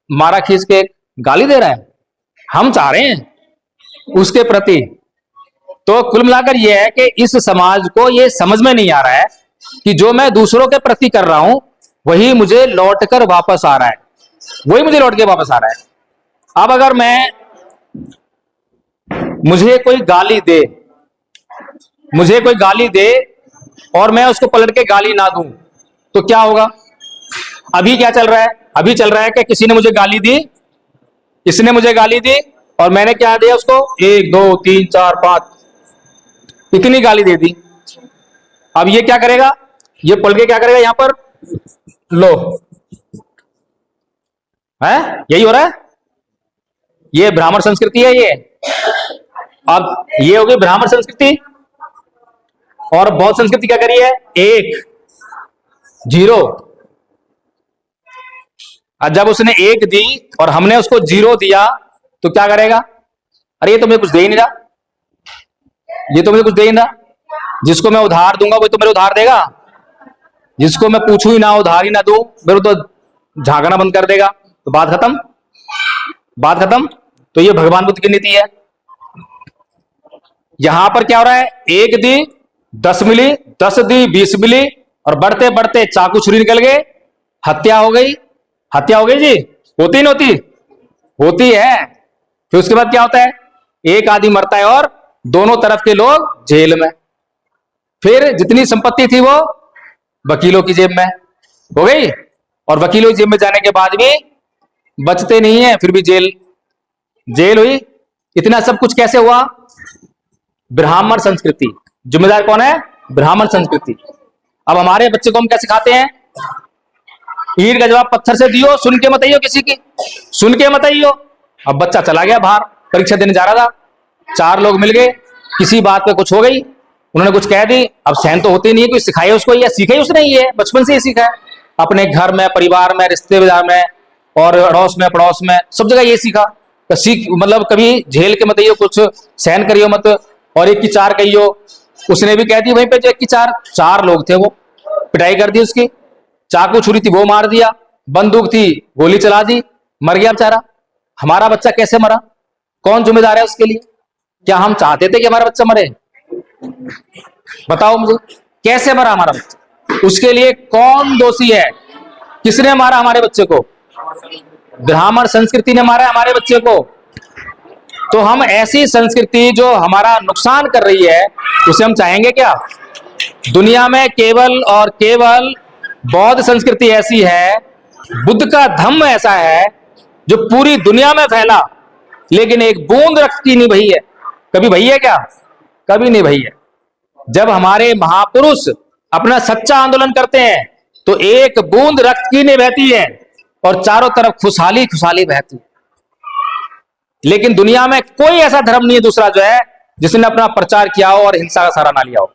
मारा खींच के गाली दे रहा है, हम चाह रहे हैं उसके प्रति। तो कुल मिलाकर यह है कि इस समाज को यह समझ में नहीं आ रहा है कि जो मैं दूसरों के प्रति कर रहा हूं वही मुझे लौटकर वापस आ रहा है, वही मुझे लौट के वापस आ रहा है। अब अगर मुझे कोई गाली दे, मुझे कोई गाली दे और मैं उसको पलट के गाली ना दूं तो क्या होगा? अभी क्या चल रहा है? अभी चल रहा है कि किसी ने मुझे गाली दी, इसने मुझे गाली दी और मैंने क्या दिया उसको? 1 2 3 4 5 इतनी गाली दे दी। अब ये क्या करेगा? ये पलट के क्या करेगा? यहां पर लो, है यही हो रहा है। ये ब्राह्मण संस्कृति है ये। अब ये होगी ब्राह्मण संस्कृति, और बौद्ध संस्कृति क्या करी है? 1 0। जब उसने 1 दी और हमने उसको 0 दिया तो क्या करेगा? अरे ये तो मुझे कुछ दे ही नहीं रहा, ये तो मुझे कुछ दे ही नहीं रहा। जिसको मैं उधार दूंगा वही तो मेरे उधार देगा, जिसको मैं पूछूं ही ना, उधार ही ना दूं, मेरे तो झांकना बंद कर देगा। तो बात खत्म, बात खत्म। तो ये भगवान बुद्ध की नीति है। यहां पर क्या हो रहा है? 1 दी 10 मिली, 10 दी 20 मिली, और बढ़ते बढ़ते चाकू छुरी निकल गए, हत्या हो गई। हत्या हो गई जी, होती नहीं होती? होती है। फिर उसके बाद क्या होता है? एक आदमी मरता है और दोनों तरफ के लोग जेल में। फिर जितनी संपत्ति थी वो वकीलों की जेब में हो गई, और वकीलों की जेब में जाने के बाद भी बचते नहीं है, फिर भी जेल जेल हुई। इतना सब कुछ कैसे हुआ? ब्राह्मण संस्कृति। जिम्मेदार कौन है? ब्राह्मण संस्कृति। अब हमारे बच्चे को हम कैसे सिखाते हैं? ईंट का जवाब पत्थर से दियो, सुन के मत आइयो किसी की, सुन के मत आइयो। अब बच्चा चला गया बाहर, परीक्षा देने जा रहा था, चार लोग मिल गए, किसी बात पे कुछ हो गई, उन्होंने कुछ कह दी, अब सहन तो होती नहीं है, कोई सिखाए उसको या सीखा ही उसने, ये बचपन से ही सीखा है, अपने घर में, परिवार में, रिश्तेदार में और अड़ोस में, पड़ोस में, सब जगह ये सीखा। तो सीख मतलब कभी झेल के मत आइयो, कुछ सहन करियो मत, और एक की चार कहियो। उसने भी कह दी वहीं पे, जो एक की चार, चार लोग थे, वो पिटाई कर दी उसकी, चाकू छुरी थी वो मार दिया, बंदूक थी गोली चला दी, मर गया बेचारा। हमारा बच्चा कैसे मरा? कौन जिम्मेदार है उसके लिए? क्या हम चाहते थे कि हमारा बच्चा मरे? बताओ मुझे, कैसे मरा हमारा बच्चा? उसके लिए कौन दोषी है? किसने मारा हमारे बच्चे को? ब्राह्मण संस्कृति ने मारा हमारे बच्चे को। तो हम ऐसी संस्कृति जो हमारा नुकसान कर रही है, उसे हम चाहेंगे क्या? दुनिया में केवल और केवल बौद्ध संस्कृति ऐसी है, बुद्ध का धम्म ऐसा है जो पूरी दुनिया में फैला, लेकिन एक बूंद रक्त की नहीं बही है। कभी बही है क्या? कभी नहीं बही है। जब हमारे महापुरुष अपना सच्चा आंदोलन करते हैं तो एक बूंद रक्त की नहीं बहती है और चारों तरफ खुशहाली खुशहाली बहती है। लेकिन दुनिया में कोई ऐसा धर्म नहीं है दूसरा जो है जिसने अपना प्रचार किया हो और हिंसा का सहारा ना लिया हो।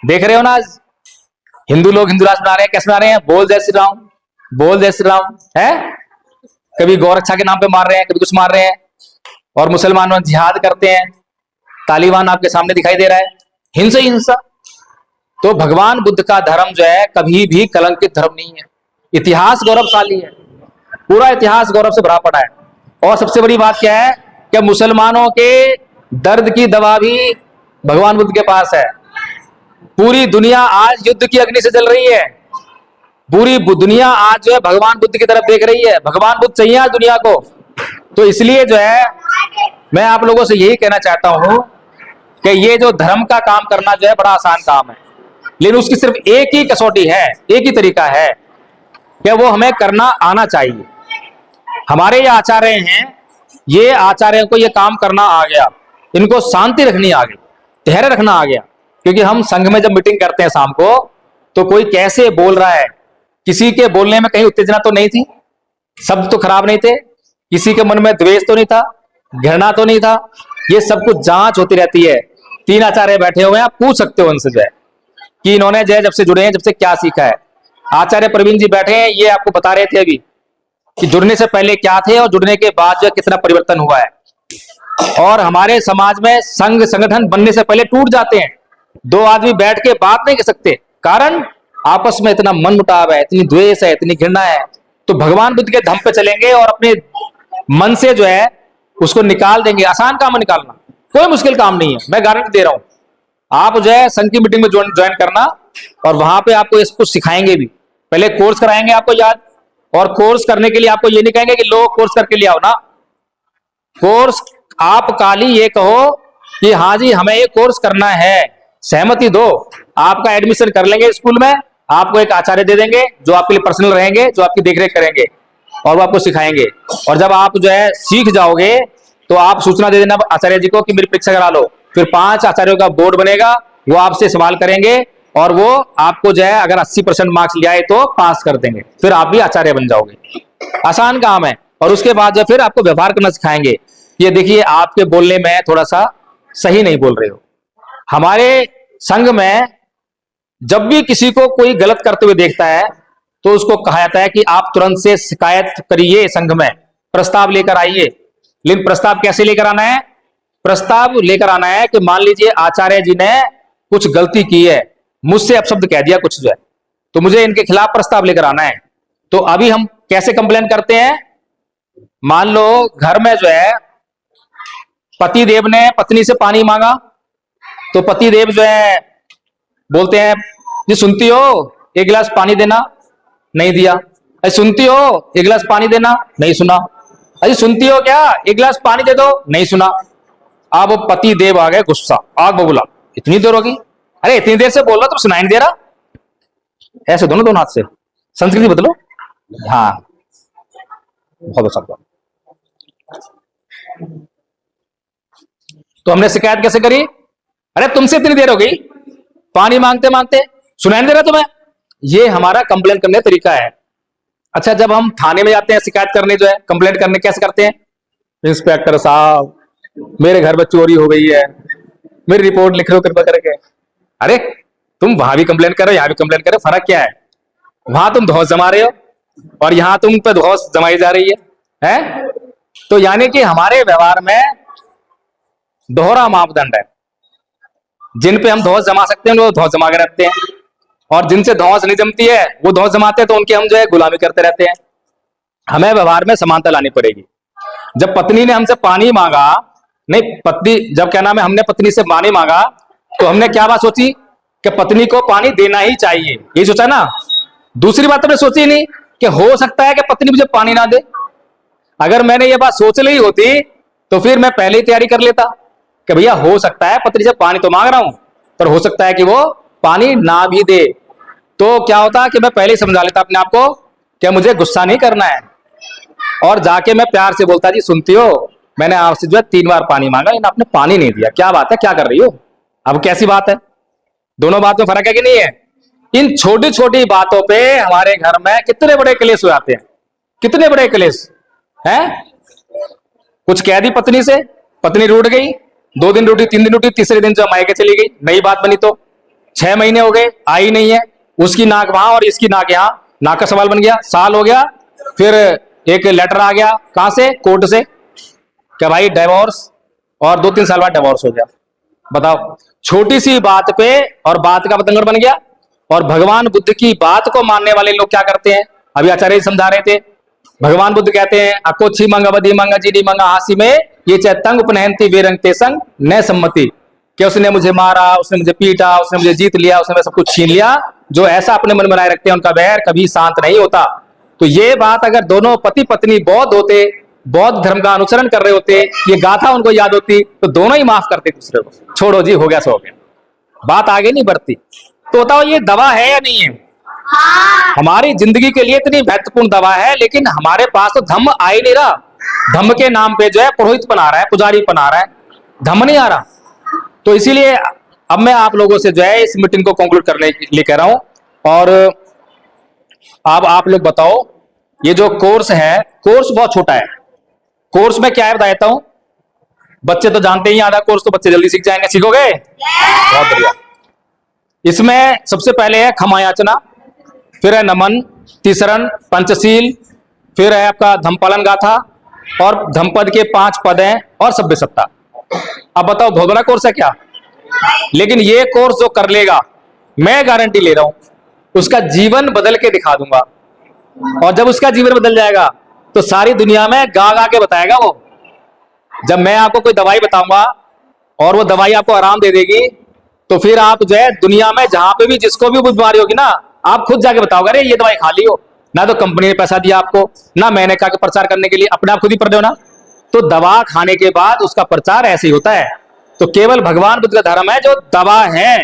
देख रहे हो ना, आज हिंदू लोग हिंदू राष्ट्र बना रहे हैं, कैसे बना रहे हैं? बोल जय श्री राम, बोल जय श्री राम है। कभी गौरक्षा के नाम पे मार रहे हैं, कभी कुछ मार रहे हैं, और मुसलमानों जिहाद करते हैं। तालिबान आपके सामने दिखाई दे रहा है, हिंसा ही हिंसा। तो भगवान बुद्ध का धर्म जो है कभी भी कलंकित धर्म नहीं है, इतिहास गौरवशाली है, पूरा इतिहास गौरव से भरा पड़ा है। और सबसे बड़ी बात क्या है कि मुसलमानों के दर्द की दवा भी भगवान बुद्ध के पास है। पूरी दुनिया आज युद्ध की अग्नि से जल रही है, पूरी दुनिया आज जो है भगवान बुद्ध की तरफ देख रही है। भगवान बुद्ध चाहिए आज दुनिया को। तो इसलिए जो है मैं आप लोगों से यही कहना चाहता हूं कि ये जो धर्म का काम करना जो है बड़ा आसान काम है, लेकिन उसकी सिर्फ एक ही कसौटी है, एक ही तरीका है कि वो हमें करना आना चाहिए। हमारे ये आचार्य हैं, ये आचार्यों को ये काम करना आ गया, इनको शांति रखनी आ गई, धैर्य रखना आ गया। क्योंकि हम संघ में जब मीटिंग करते हैं शाम को, तो कोई कैसे बोल रहा है, किसी के बोलने में कहीं उत्तेजना तो नहीं थी, शब्द तो खराब नहीं थे, किसी के मन में द्वेष तो नहीं था, घृणा तो नहीं था, ये सब कुछ जांच होती रहती है। 3 आचार्य बैठे हुए हैं, आप पूछ सकते हो उनसे जो है कि इन्होंने जो है जब से जुड़े हैं, जब से क्या सीखा है। आचार्य प्रवीण जी बैठे हैं, ये आपको बता रहे थे अभी कि जुड़ने से पहले क्या थे और जुड़ने के बाद जो कितना परिवर्तन हुआ है। और हमारे समाज में संघ संगठन बनने से पहले टूट जाते हैं, 2 आदमी बैठ के बात नहीं कर सकते, कारण आपस में इतना मन मुटाव है, इतनी द्वेष है, इतनी घृणा है। तो भगवान बुद्ध के धम पे चलेंगे और अपने मन से जो है उसको निकाल देंगे। आसान काम है निकालना, कोई मुश्किल काम नहीं है, मैं गारंटी दे रहा हूं। आप जो है संघ की मीटिंग में ज्वाइन करना, और वहां पे आपको इसको सिखाएंगे भी। पहले कोर्स कराएंगे आपको याद, और कोर्स करने के लिए आपको ये नहीं कहेंगे कि लो कोर्स करके ले आओ ना। कोर्स आप काली ये कहो कि हाँ जी हमें ये कोर्स करना है, सहमति दो, आपका एडमिशन कर लेंगे स्कूल में, आपको एक आचार्य दे देंगे जो आपके लिए पर्सनल रहेंगे, जो आपकी देखरेख करेंगे और वो आपको सिखाएंगे। और जब आप जो है सीख जाओगे तो आप सूचना दे देना आचार्य जी को कि मेरी परीक्षा करा लो। फिर 5 आचार्यों का बोर्ड बनेगा, वो आपसे सवाल करेंगे और वो आपको जो है अगर 80% मार्क्स ले आए तो पास कर देंगे, फिर आप भी आचार्य बन जाओगे। आसान काम है। और उसके बाद जो फिर आपको व्यवहार करना सिखाएंगे। ये देखिए आपके बोलने में थोड़ा सा सही नहीं बोल रहे हो। हमारे संघ में जब भी किसी को कोई गलत करते हुए देखता है तो उसको कहा जाता है कि आप तुरंत से शिकायत करिए, संघ में प्रस्ताव लेकर आइए। लेकिन प्रस्ताव कैसे लेकर आना है? प्रस्ताव लेकर आना है कि मान लीजिए आचार्य जी ने कुछ गलती की है, मुझसे अपशब्द कह दिया कुछ जो है, तो मुझे इनके खिलाफ प्रस्ताव लेकर आना है। तो अभी हम कैसे कंप्लेन करते हैं? मान लो घर में जो है पति देव ने पत्नी से पानी मांगा, तो पति देव जो है बोलते हैं जी सुनती हो 1 गिलास पानी देना, नहीं दिया। अरे सुनती हो 1 गिलास पानी देना, नहीं सुना। अरे सुनती हो क्या 1 गिलास पानी दे दो, नहीं सुना। अब पति देव आ गए गुस्सा, आग बबूला, इतनी देर होगी, अरे इतनी देर से बोल रहा तुम सुनाई नहीं दे रहा। ऐसे दोनों हाथ से, संस्कृति बदलो। हाँ बहुत अच्छा। तो हमने शिकायत कैसे करी? अरे तुमसे इतनी देर हो गई पानी मांगते मांगते, सुनाई नहीं दे रहा तुम्हें। ये हमारा कंप्लेन करने का तरीका है। अच्छा, जब हम थाने में जाते हैं शिकायत करने, जो है कंप्लेंट करने, कैसे करते हैं? इंस्पेक्टर साहब मेरे घर में चोरी हो गई है, मेरी रिपोर्ट लिख लो कृपा करके। अरे तुम वहां भी कंप्लेन कर रहे हो, यहाँ भी कंप्लेन कर रहे हो, फर्क क्या है? वहां तुम धौंस जमा रहे हो और यहाँ तुम पे धौंस जमाई जा रही है? तो यानी कि हमारे व्यवहार में दोहरा मापदंड है। जिन पे हम धौंस जमा सकते हैं वो धौंस जमा के रखते हैं, और जिनसे धौंस नहीं जमती है वो धौंस जमाते हैं, तो उनकी हम जो है गुलामी करते रहते हैं। हमें व्यवहार में समानता लानी पड़ेगी। जब पत्नी ने हमसे पानी मांगा, नहीं पत्नी जब क्या नाम है हमने पत्नी से पानी मांगा, तो हमने क्या बात सोची कि पत्नी को पानी देना ही चाहिए, ये सोचा ना। दूसरी बात हमने सोची नहीं कि हो सकता है कि पत्नी मुझे पानी ना दे। अगर मैंने ये बात सोच ली होती तो फिर मैं पहले ही तैयारी कर लेता कि भैया हो सकता है पत्नी से पानी तो मांग रहा हूं, पर हो सकता है कि वो पानी ना भी दे। तो क्या होता कि मैं पहले ही समझा लेता अपने आप को कि मुझे गुस्सा नहीं करना है, और जाके मैं प्यार से बोलता, जी सुनती हो, मैंने आपसे जो है 3 बार पानी मांगा लेकिन आपने पानी नहीं दिया, क्या बात है, क्या कर रही हो? अब कैसी बात है? दोनों बात में फर्क है कि नहीं है? इन छोटी छोटी बातों पे हमारे घर में कितने बड़े क्लेश हो जाते हैं, कितने बड़े क्लेश हैं। कुछ कह दी पत्नी से, पत्नी रूठ गई, 2 दिन रूठी, 3 दिन रूठी, तीसरे दिन जो मायके चली गई, नई बात बनी। तो 6 महीने हो गए, आई नहीं है, उसकी नाक वहां और इसकी नाक यहां, नाक का सवाल बन गया। साल हो गया, फिर एक लेटर आ गया, कहां से? कोर्ट से, क्या भाई डिवोर्स, और 2-3 साल बाद डिवोर्स हो गया। बताओ, छोटी सी बात पे और बात का बतंगड़ बन गया। और भगवान बुद्ध की बात को मानने वाले लोग क्या करते हैं? अभी आचार्य जी समझा रहे थे, भगवान बुद्ध कहते हैं अको छी मंगा बदी मंगा जीडी मंगा हासी में ये चैतंग उपनयंती वेरंग तेसंग न सम्मति, कि उसने मुझे मारा, उसने मुझे पीटा, उसने मुझे जीत लिया, उसने मैं सब कुछ छीन लिया, जो ऐसा अपने मन बनाए रखते हैं उनका बैर कभी शांत नहीं होता। तो ये बात अगर दोनों पति पत्नी बौद्ध होते, बौद्ध धर्म का अनुसरण कर रहे होते, ये गाथा उनको याद होती, तो दोनों ही माफ करते दूसरे को, छोड़ो जी हो गया सो हो गया, बात आगे नहीं बढ़ती। तो बताओ ये दवा है या नहीं है? हमारी जिंदगी के लिए इतनी महत्वपूर्ण दवा है, लेकिन हमारे पास तो धम्म आ ही नहीं रहा। धम्म के नाम पे जो है पुरोहित बना रहा है, पुजारी बना रहा है, धम्म नहीं आ रहा। तो इसीलिए अब मैं आप लोगों से जो है इस मीटिंग को कंक्लूड करने के लिए कह रहा हूं। और अब आप लोग बताओ, ये जो कोर्स है, कोर्स बहुत छोटा है। कोर्स में क्या है बता देता हूं, बच्चे तो जानते ही आधा कोर्स तो बच्चे जल्दी सीख जाएंगे, सीखोगे? बहुत बढ़िया। इसमें सबसे पहले है क्षमा याचना, फिर है नमन, तीसरन, पंचशील, फिर है आपका धम्मपालन गाथा, और धम्मपद के 5 पद हैं, और सभ्य सत्ता। अब बताओ बहुत बड़ा कोर्स है क्या? लेकिन ये कोर्स जो कर लेगा, मैं गारंटी ले रहा हूं, उसका जीवन बदल के दिखा दूंगा। और जब उसका जीवन बदल जाएगा तो सारी दुनिया में गा गा के बताएगा वो। जब मैं आपको कोई दवाई बताऊंगा और वो दवाई आपको आराम दे देगी, तो फिर आप जो है दुनिया में जहां पे भी जिसको भी बीमारी होगी ना, आप खुद जाके बताओगे अरे ये दवाई खा ली हो। ना तो कंपनी ने पैसा दिया आपको, ना मैंने कहा कि प्रचार करने के लिए, अपने आप खुद ही पढ़ दो ना। तो दवा खाने के बाद उसका प्रचार ऐसे ही होता है। तो केवल भगवान बुद्ध का धर्म है जो दवा है,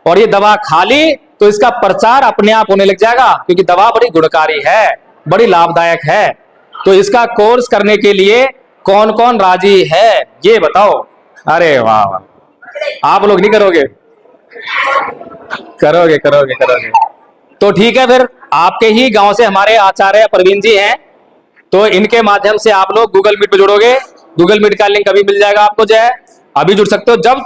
और ये दवा खा ली तो इसका प्रचार अपने आप होने लग जाएगा, क्योंकि दवा बड़ी गुणकारी है, बड़ी लाभदायक है। तो इसका कोर्स करने के लिए कौन कौन राजी है ये बताओ। अरे वाह वाह, आप लोग नहीं करोगे? करोगे करोगे करोगे। तो ठीक है, फिर आपके ही गांव से हमारे आचार्य प्रवीण जी हैं, तो इनके माध्यम से आप लोग गूगल मीट पे जुड़ोगे। गूगल मीट का लिंक अभी मिल जाएगा आपको, जो है अभी जुड़ सकते हो जब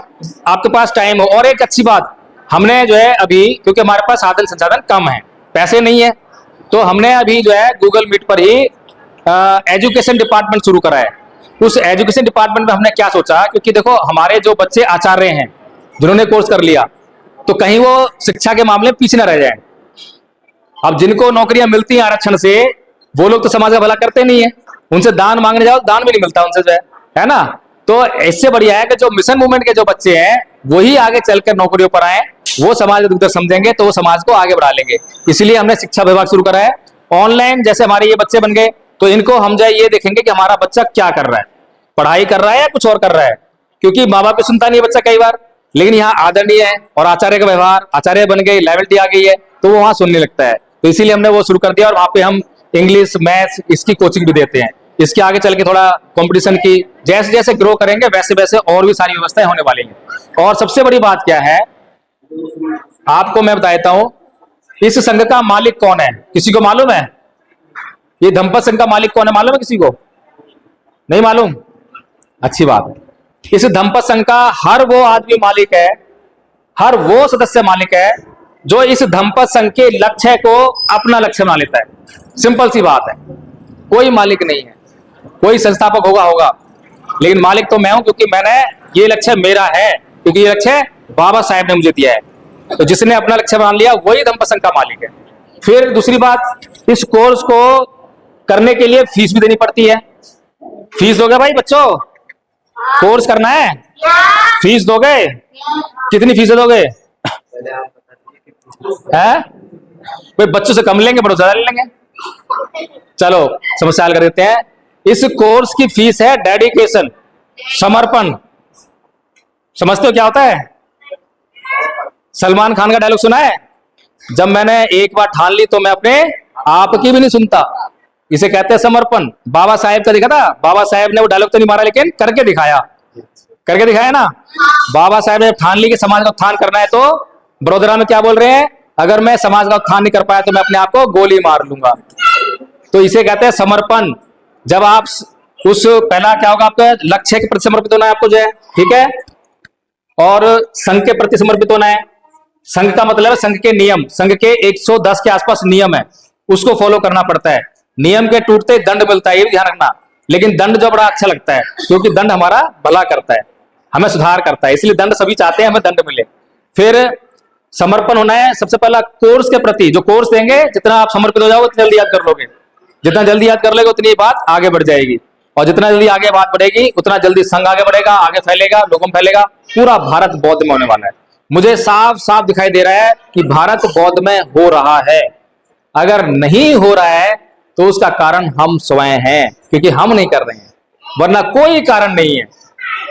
आपके पास टाइम हो। और एक अच्छी बात, हमने जो है अभी, क्योंकि हमारे पास साधन संसाधन कम है, पैसे नहीं है, तो हमने अभी जो है गूगल मीट पर ही एजुकेशन डिपार्टमेंट शुरू करा है। उस एजुकेशन डिपार्टमेंट में हमने क्या सोचा, क्योंकि देखो हमारे जो बच्चे आचार्य हैं जिन्होंने कोर्स कर लिया, तो कहीं वो शिक्षा के मामले में पीछे न रह जाए। अब जिनको नौकरियां मिलती हैं आरक्षण से, वो लोग तो समाज का भला करते नहीं है, उनसे दान मांगने जाओ दान भी नहीं मिलता उनसे, जो है ना। तो इससे बढ़िया है कि जो मिशन मूवमेंट के जो बच्चे हैं वही आगे चलकर नौकरियों पर आए, वो समाज को समझेंगे तो वो समाज को आगे बढ़ा लेंगे। इसलिए हमने शिक्षा विभाग शुरू करा है। ऑनलाइन जैसे हमारे ये बच्चे बन गए, तो इनको हम जो ये देखेंगे कि हमारा बच्चा क्या कर रहा है, पढ़ाई कर रहा है या कुछ और कर रहा है, क्योंकि माँ बाप की सुनता नहीं है बच्चा कई बार। लेकिन यहाँ आदरणीय है और आचार्य का व्यवहार, आचार्य बन गई, लेवलिटी आ गई है, तो वो वहां सुनने लगता है। तो इसीलिए हमने वो शुरू कर दिया, और वहां पे हम इंग्लिश, मैथ्स, इसकी कोचिंग भी देते हैं। इसके आगे चल के थोड़ा कंपटीशन की जैसे जैसे ग्रो करेंगे वैसे वैसे और भी सारी व्यवस्थाएं होने वाली हैं। और सबसे बड़ी बात क्या है, आपको मैं बता देता हूं, इस संघ का मालिक कौन है, किसी को मालूम है? ये धम्मपद संघ का मालिक कौन है, मालूम है किसी को? नहीं मालूम? अच्छी बात है। इस धम्मपद संघ का हर वो आदमी मालिक है, हर वो सदस्य मालिक है जो इस धम्मपद संघ के लक्ष्य को अपना लक्ष्य बना लेता है। सिंपल सी बात है, कोई मालिक नहीं है। कोई संस्थापक होगा, लेकिन मालिक तो मैं हूं, क्योंकि मैंने ये लक्ष्य मेरा है, क्योंकि ये लक्ष्य बाबा साहेब ने मुझे दिया है। तो जिसने अपना लक्ष्य बना लिया वही धम्मपद संघ का मालिक है। फिर दूसरी बात, इस कोर्स को करने के लिए फीस भी देनी पड़ती है। फीस दोगे भाई बच्चों? कोर्स करना है, फीस दोगे? कितनी फीस दोगे? है कोई बच्चों से कम लेंगे, बड़ों ज्यादा ले लेंगे? चलो समस्या हल कर देते हैं। इस कोर्स की फीस है डेडिकेशन, समर्पण। समझते हो क्या होता है? सलमान खान का डायलॉग सुना है, जब मैंने एक बार ठान ली तो मैं अपने आप की भी नहीं सुनता। इसे कहते हैं समर्पण। बाबा साहेब का देखा था, बाबा साहेब ने वो डायलॉग तो नहीं मारा, लेकिन करके दिखाया। करके दिखाया ना। बाबा साहेब ने ठान ली कि समाज का उत्थान करना है, तो बड़ोदरा में क्या बोल रहे हैं, अगर मैं समाज का उत्थान नहीं कर पाया तो मैं अपने आप को गोली मार लूंगा। तो इसे कहते हैं समर्पण। जब आप उस पहला क्या होगा, आपका लक्ष्य के प्रति समर्पित होना है आपको जो है, ठीक है, और संघ के प्रति समर्पित होना है। संघ का मतलब है संघ के नियम, संघ के 110 के आसपास नियम है, उसको फॉलो करना पड़ता है। नियम के टूटते दंड मिलता है, ये भी ध्यान रखना। लेकिन दंड जो बड़ा अच्छा लगता है, क्योंकि दंड हमारा भला करता है, हमें सुधार करता है, इसलिए दंड सभी चाहते हैं हमें दंड मिले। फिर समर्पण होना है सबसे पहला कोर्स के प्रति। जो कोर्स देंगे, जितना आप समर्पित हो जाओगे उतना जल्दी याद कर लोगे, जितना जल्दी याद कर लोगे उतनी बात आगे बढ़ जाएगी, और जितना जल्दी आगे बात बढ़ेगी उतना जल्दी संघ आगे बढ़ेगा, आगे फैलेगा, लोगों में फैलेगा। पूरा भारत बौद्ध में होने वाला है। मुझे साफ साफ दिखाई दे रहा है कि भारत बौद्ध में हो रहा है। अगर नहीं हो रहा है तो उसका कारण हम स्वयं हैं, क्योंकि हम नहीं कर रहे हैं, वरना कोई कारण नहीं है।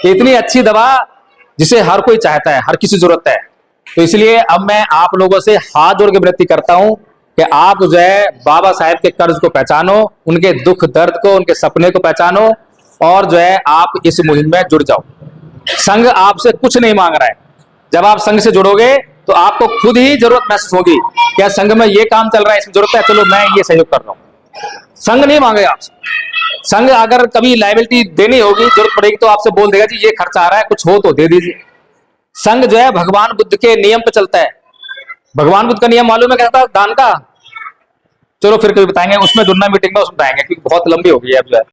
इतनी अच्छी दवा जिसे हर कोई चाहता है, हर किसी जरूरत है। तो इसलिए अब मैं आप लोगों से हाथ जोड़ के विनती करता हूं कि आप जो है बाबा साहेब के कर्ज को पहचानो, उनके दुख दर्द को, उनके सपने को पहचानो, और जो है आप इस मुहिम में जुड़ जाओ। संघ आपसे कुछ नहीं मांग रहा है। जब आप संघ से जुड़ोगे तो आपको खुद ही जरूरत महसूस होगी, क्या संघ में ये काम चल रहा है, इसमें जरूरत है, चलो मैं ये सहयोग कर रहा हूं। संघ नहीं मांगेगा आपसे। संघ अगर कभी लायबिलिटी देनी होगी, जरूरत पड़ेगी, तो आपसे बोल देगा जी ये खर्चा आ रहा है, कुछ हो तो दे दीजिए। संघ जो है भगवान बुद्ध के नियम पे चलता है। भगवान बुद्ध का नियम मालूम है क्या था दान का? चलो फिर कभी बताएंगे, उसमें जुड़ना मीटिंग में, उसमें बताएंगे, क्योंकि बहुत लंबी हो गई है अब जो है।